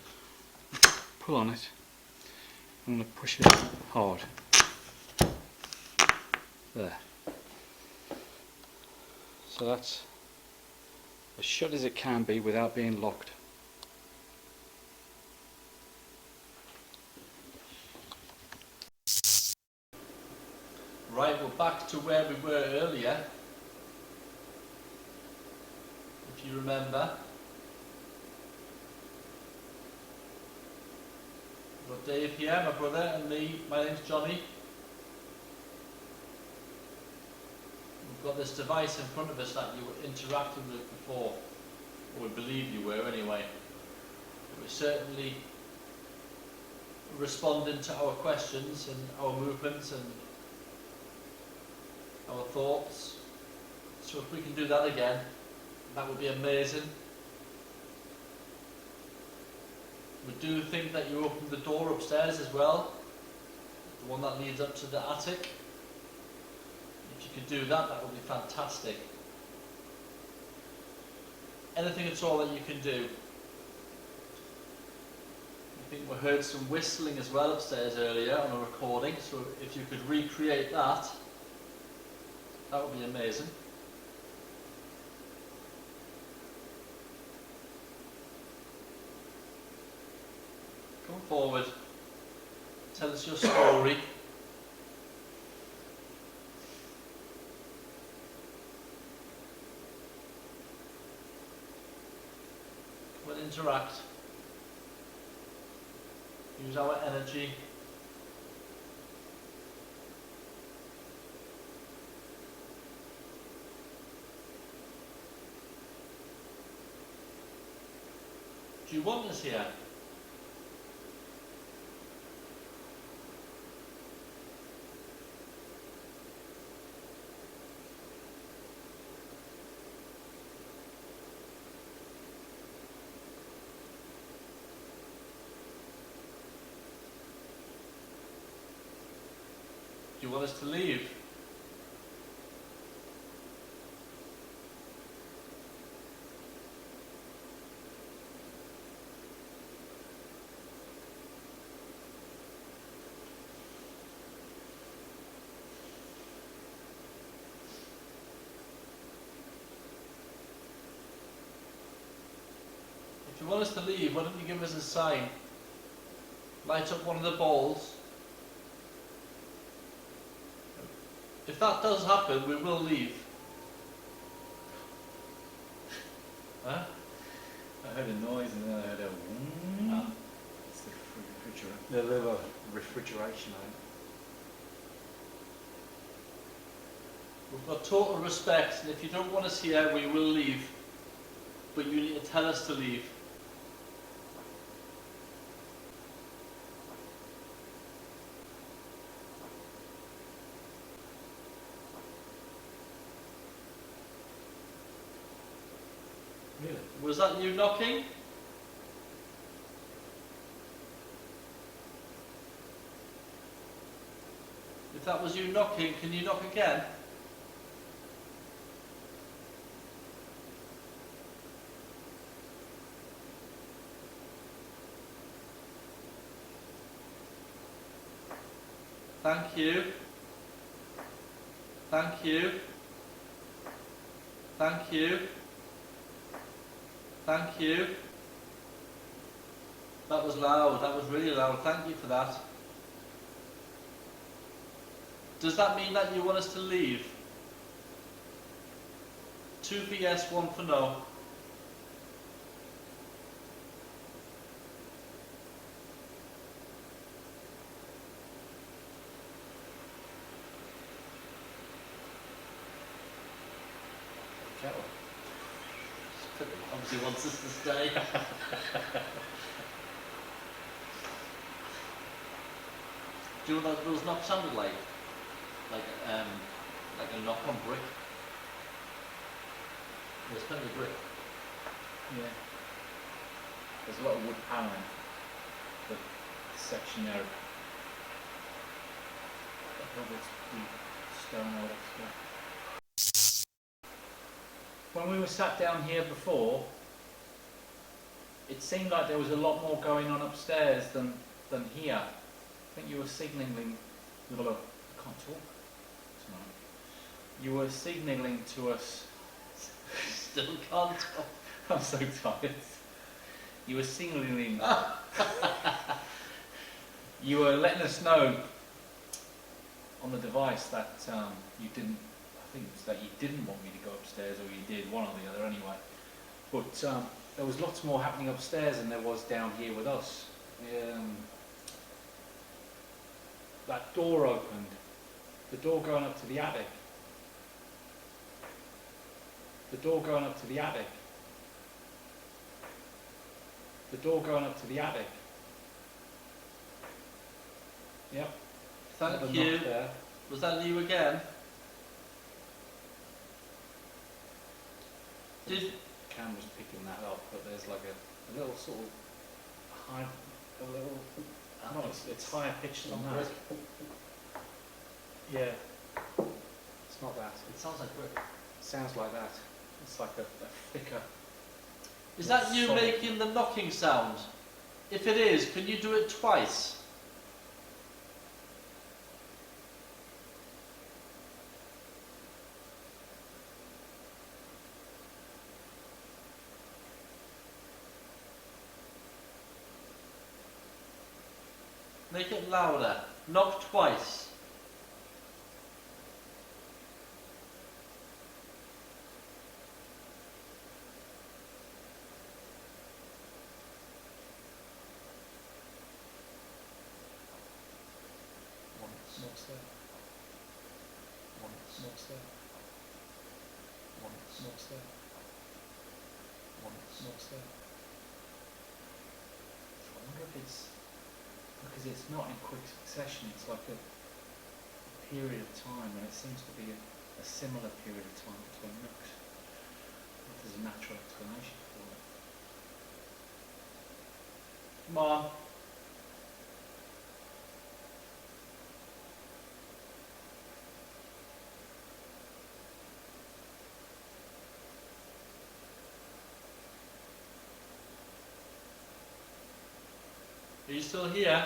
Pull on it. I'm going to push it hard. There. So that's as shut as it can be without being locked. Right, we're back to where we were earlier. If you remember. We've got Dave here, my brother, and me. My name's Johnny. We've got this device in front of us that you were interacting with before, or we believe you were anyway. It was certainly responding to our questions and our movements and our thoughts. So if we can do that again, that would be amazing. We do think that you opened the door upstairs as well, the one that leads up to the attic. If you could do that, that would be fantastic. Anything at all that you can do. I think we heard some whistling as well upstairs earlier on a recording, so if you could recreate that, that would be amazing. Come forward, tell us your story. Come and interact. Use our energy. Do you want us here? you want us to leave? If you want us to leave, why don't you give us a sign? Light up one of the balls. If that does happen, we will leave. Huh? I heard a noise and then I heard a It's the the little refrigeration, I think. We've got total respect, and if you don't want us here, we will leave. But you need to tell us to leave. Really? Was that you knocking? If that was you knocking, can you knock again? Thank you. Thank you. Thank you. Thank you. That was loud. That was really loud. Thank you for that. Does that mean that you want us to leave? 2 for yes, 1 for no. Kettle. Obviously wants us to stay. Do you know what those knocks sounded like? Like a knock on brick. There's plenty of brick. Yeah. There's a lot of wood paneling. The section there. Probably stone or stuff. When we were sat down here before, it seemed like there was a lot more going on upstairs than here. I think you were signalling. I can't talk tonight. You were signalling to us. Still can't talk. I'm so tired. You were signalling. You were letting us know on the device that you didn't. I think it's that you didn't want me to go upstairs, or you did, one or the other anyway. But there was lots more happening upstairs than there was down here with us. That door opened. The door going up to the attic. The door going up to the attic. The door going up to the attic. Yep. Thank you. There. Was that you again? The camera's picking that up, but there's like a little sort of high, a little. No, it's higher pitched than that. Yeah. It's not that. It sounds like brick. It sounds like that. It's like a thicker. Is that you solid. making the knocking sound? If it is, can you do it twice? Make it louder. Knock twice. What's that? What's that? What's that? What's that? I wonder if it's because it's not in quick succession. It's like a period of time, and it seems to be a similar period of time between knocks. If there's a natural explanation for it. Come on. you still here?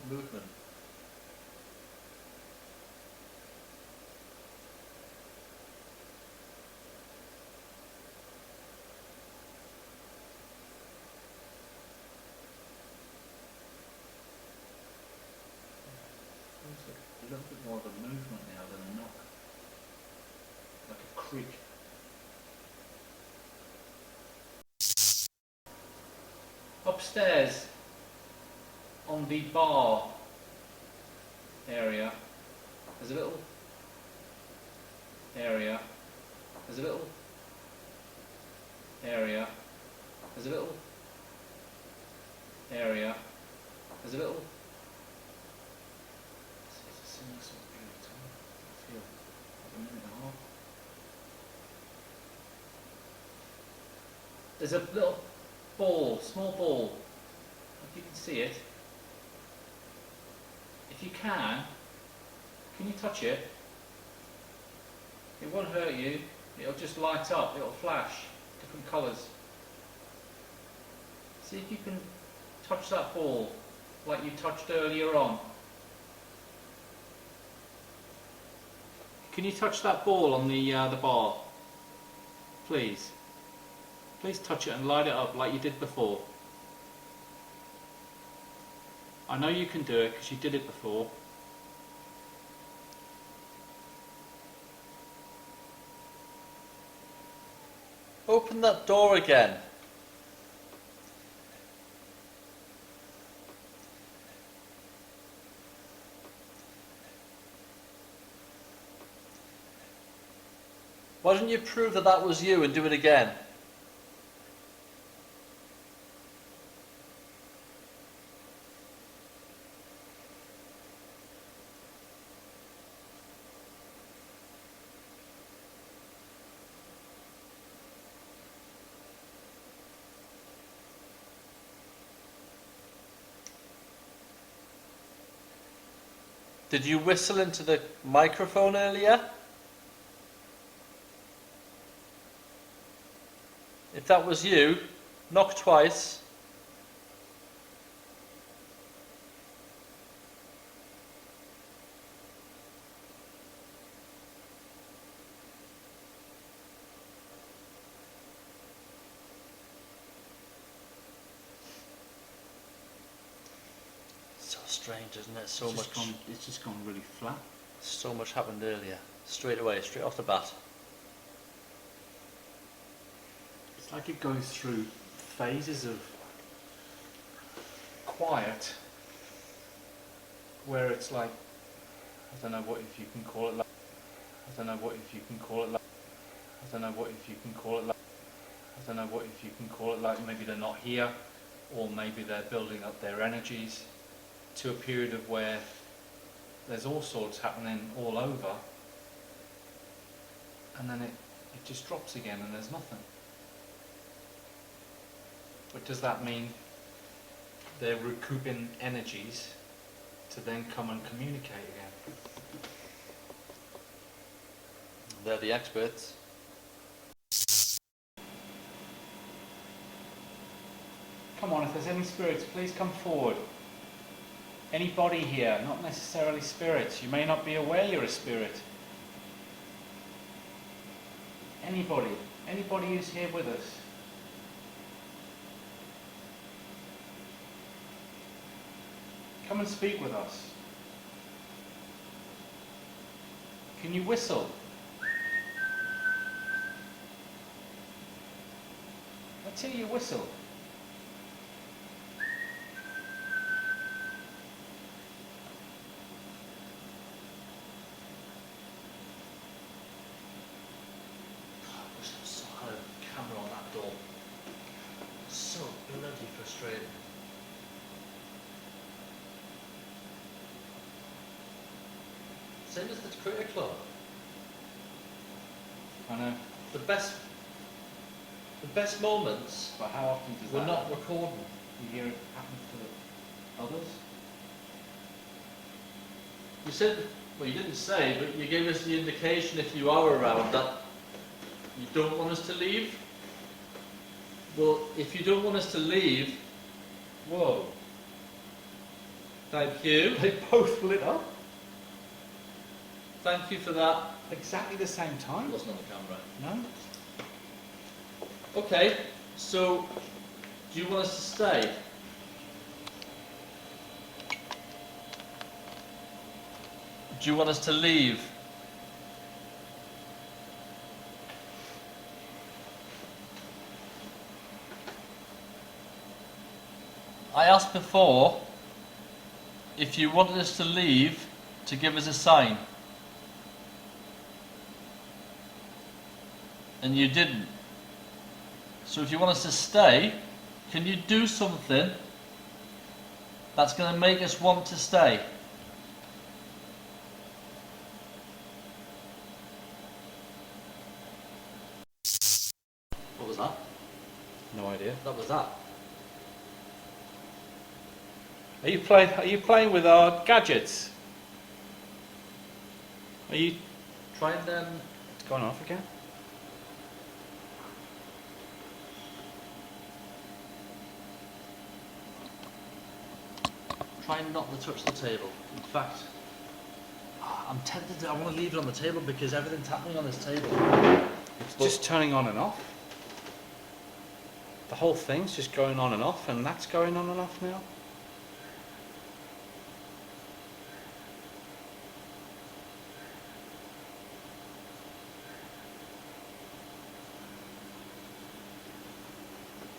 Movement. A little bit more of a movement now than a knock. Like a creak. Upstairs on the bar area, there's a little area, there's a little area, there's a little area, there's a little. It's a similar sort of period of time. I feel like a minute and a half. There's a little ball, small ball, if you can see it. If you can you touch it? It won't hurt you, it'll just light up, it'll flash, different colours. See if you can touch that ball like you touched earlier on. Can you touch that ball on the bar? Please. Please touch it and light it up like you did before. I know you can do it because you did it before. Open that door again. Why didn't you prove that that was you and do it again? Did you whistle into the microphone earlier? If that was you, knock twice. So strange, isn't it? It's just gone really flat. So much happened earlier. Straight away, straight off the bat. It's like it goes through phases of quiet, where it's like, I don't know what if you can call it like, I don't know what if you can call it like, I don't know what if you can call it like, I don't know what if you can call it like, maybe they're not here, or maybe they're building up their energies to a period of where there's all sorts happening all over, and then it just drops again and there's nothing. But does that mean they're recouping energies to then come and communicate again? They're the experts. Come on, if there's any spirits, please come forward. Anybody here, not necessarily spirits. You may not be aware you're a spirit. Anybody who's here with us. Come and speak with us. Can you whistle? Let's hear you whistle. I wish I saw a camera on that door. So bloody frustrating. Same as the Critter Club. I know. The best The best moments But how often does we're that not happen? recording. You hear it happen to others? You said, well, you didn't say, but you gave us the indication if you are around that you don't want us to leave. Well, if you don't want us to leave, Whoa. thank you. They both lit up Thank you for that. exactly the same It time. wasn't on the camera. No? Okay, so do you want us to stay? Do you want us to leave? I asked before if you wanted us to leave to give us a sign. And you didn't. So if you want us to stay, can you do something that's going to make us want to stay? What was that? No idea. That was that. Are you playing with our gadgets? Are you Try and it's gone off again? try not to touch the table. In fact, I'm tempted to, I want to leave it on the table because everything's happening on this table. It's just turning on and off. The whole thing's just going on and off, and that's going on and off now.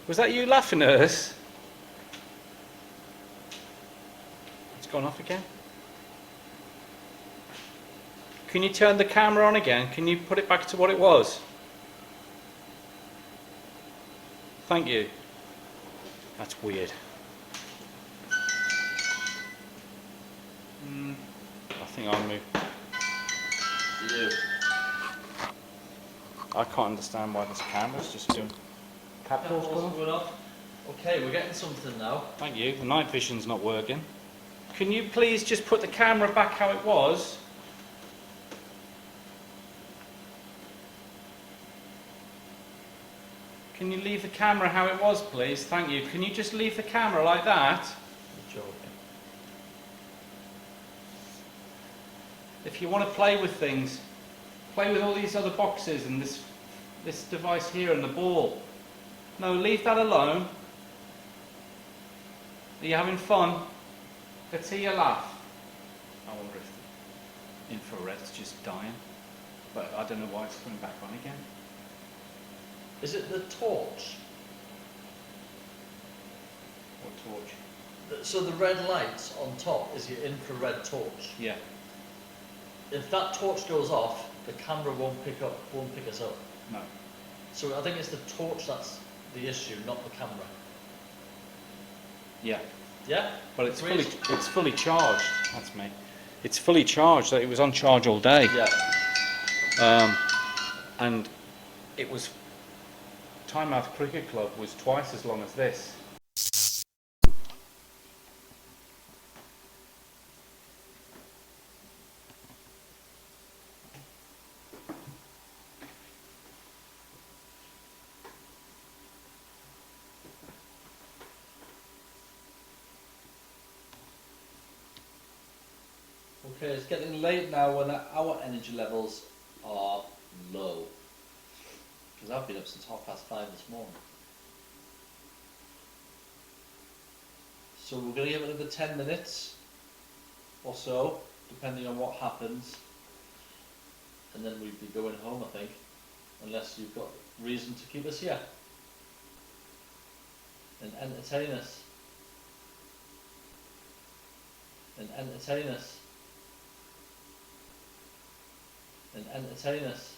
Was that you laughing at us? It's gone off again. Can you turn the camera on again? Can you put it back to what it was? Thank you. That's weird. I think I'll move. You. I can't understand why this camera's just doing. Capitals going off. Okay, we're getting something now. Thank you. The night vision's not working. Can you please just put the camera back how it was? Can you leave the camera how it was, please? Thank you. Can you just leave the camera like that? You're joking. If you want to play with things, play with all these other boxes and this device here and the ball. No, leave that alone. Are you having fun? Let's hear you laugh. I wonder if the infrared's just dying. But I don't know why it's coming back on again. Is it the torch? What torch? So the red light on top is your infrared torch. Yeah. If that torch goes off, the camera won't pick us up. No. So I think it's the torch that's the issue, not the camera. Yeah. Yeah? But it's Agreed? fully charged. That's me. It's fully charged. It was on charge all day. Yeah. And it was Tynemouth Cricket Club was twice as long as this. Okay, it's getting late now when our energy levels are low. Because I've been up since 5:30 this morning. So we're going to give it another 10 minutes or so, depending on what happens. And then we'd be going home, I think, unless you've got reason to keep us here and entertain us. And entertain us. And entertain us.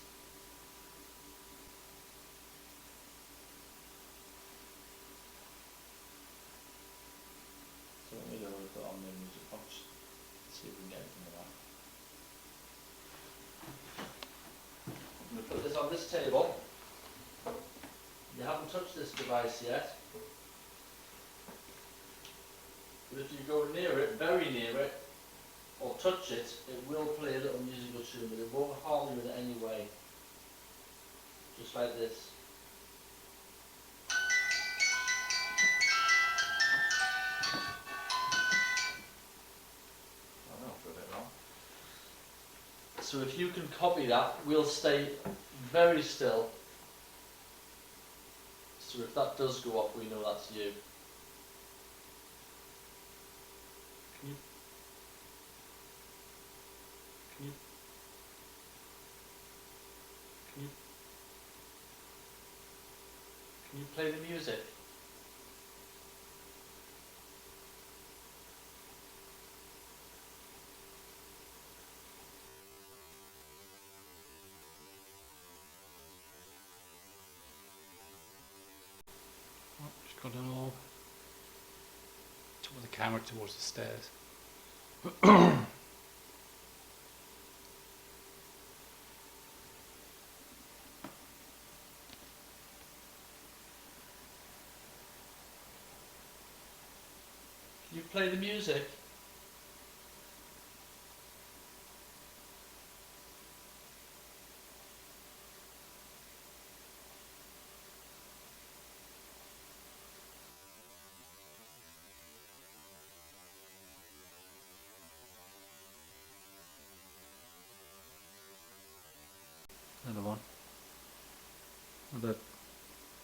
So let me go and put on the music box, see if we can get anything of that. I'm going to put this on this table. You have touched this device yet, but if you go near it, very near it, or touch it, it will play a little musical tune, but it won't harm you in any way. Just like this. So if you can copy that, we'll stay very still. So if that does go off, we know that's you. Can you play the music? Just got an orb. Top of the camera towards the stairs. Can you play the music? Another one. The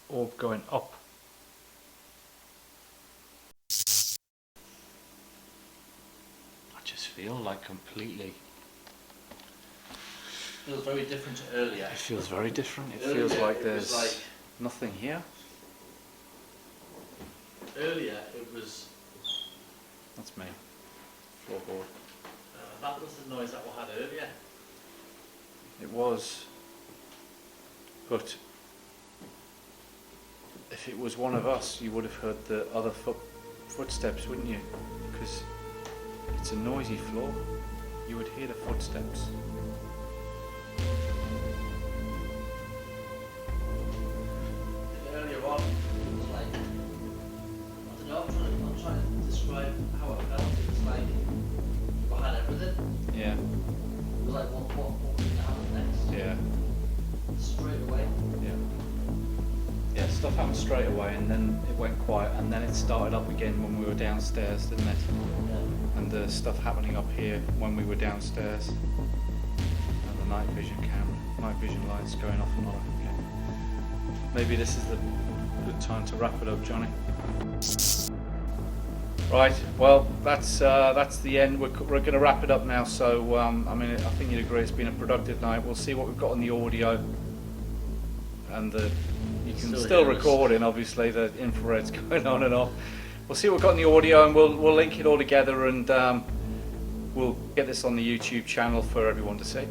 orb going up. I just feel like completely. Feels very different to earlier. It feels very different. It Earlier, feels like it there's was like- nothing here. Earlier it was. That's me. Floorboard. That was the noise that we had earlier. It was. But if it was one of us, you would have heard the other footsteps, wouldn't you? Because it's a noisy floor. You would hear the footsteps. Earlier on, it was like, I don't know, I'm trying to describe how it felt. It was like, we had everything. Yeah. It was like, what was going to happen next? Yeah. Straight away. Yeah. Yeah, stuff happened straight away and then it went quiet and then it started up again when we were downstairs, didn't it? Yeah. And the stuff happening up here when we were downstairs. And the night vision camera, night vision lights going off and on again. Maybe this is the good time to wrap it up, Johnny. Right, well, that's the end. We're going to wrap it up now. So, I mean, I think you'd agree it's been a productive night. We'll see what we've got on the audio, and you can still recording, obviously, the infrared's going on and off. We'll see what we've got on the audio, and we'll link it all together, and we'll get this on the YouTube channel for everyone to see.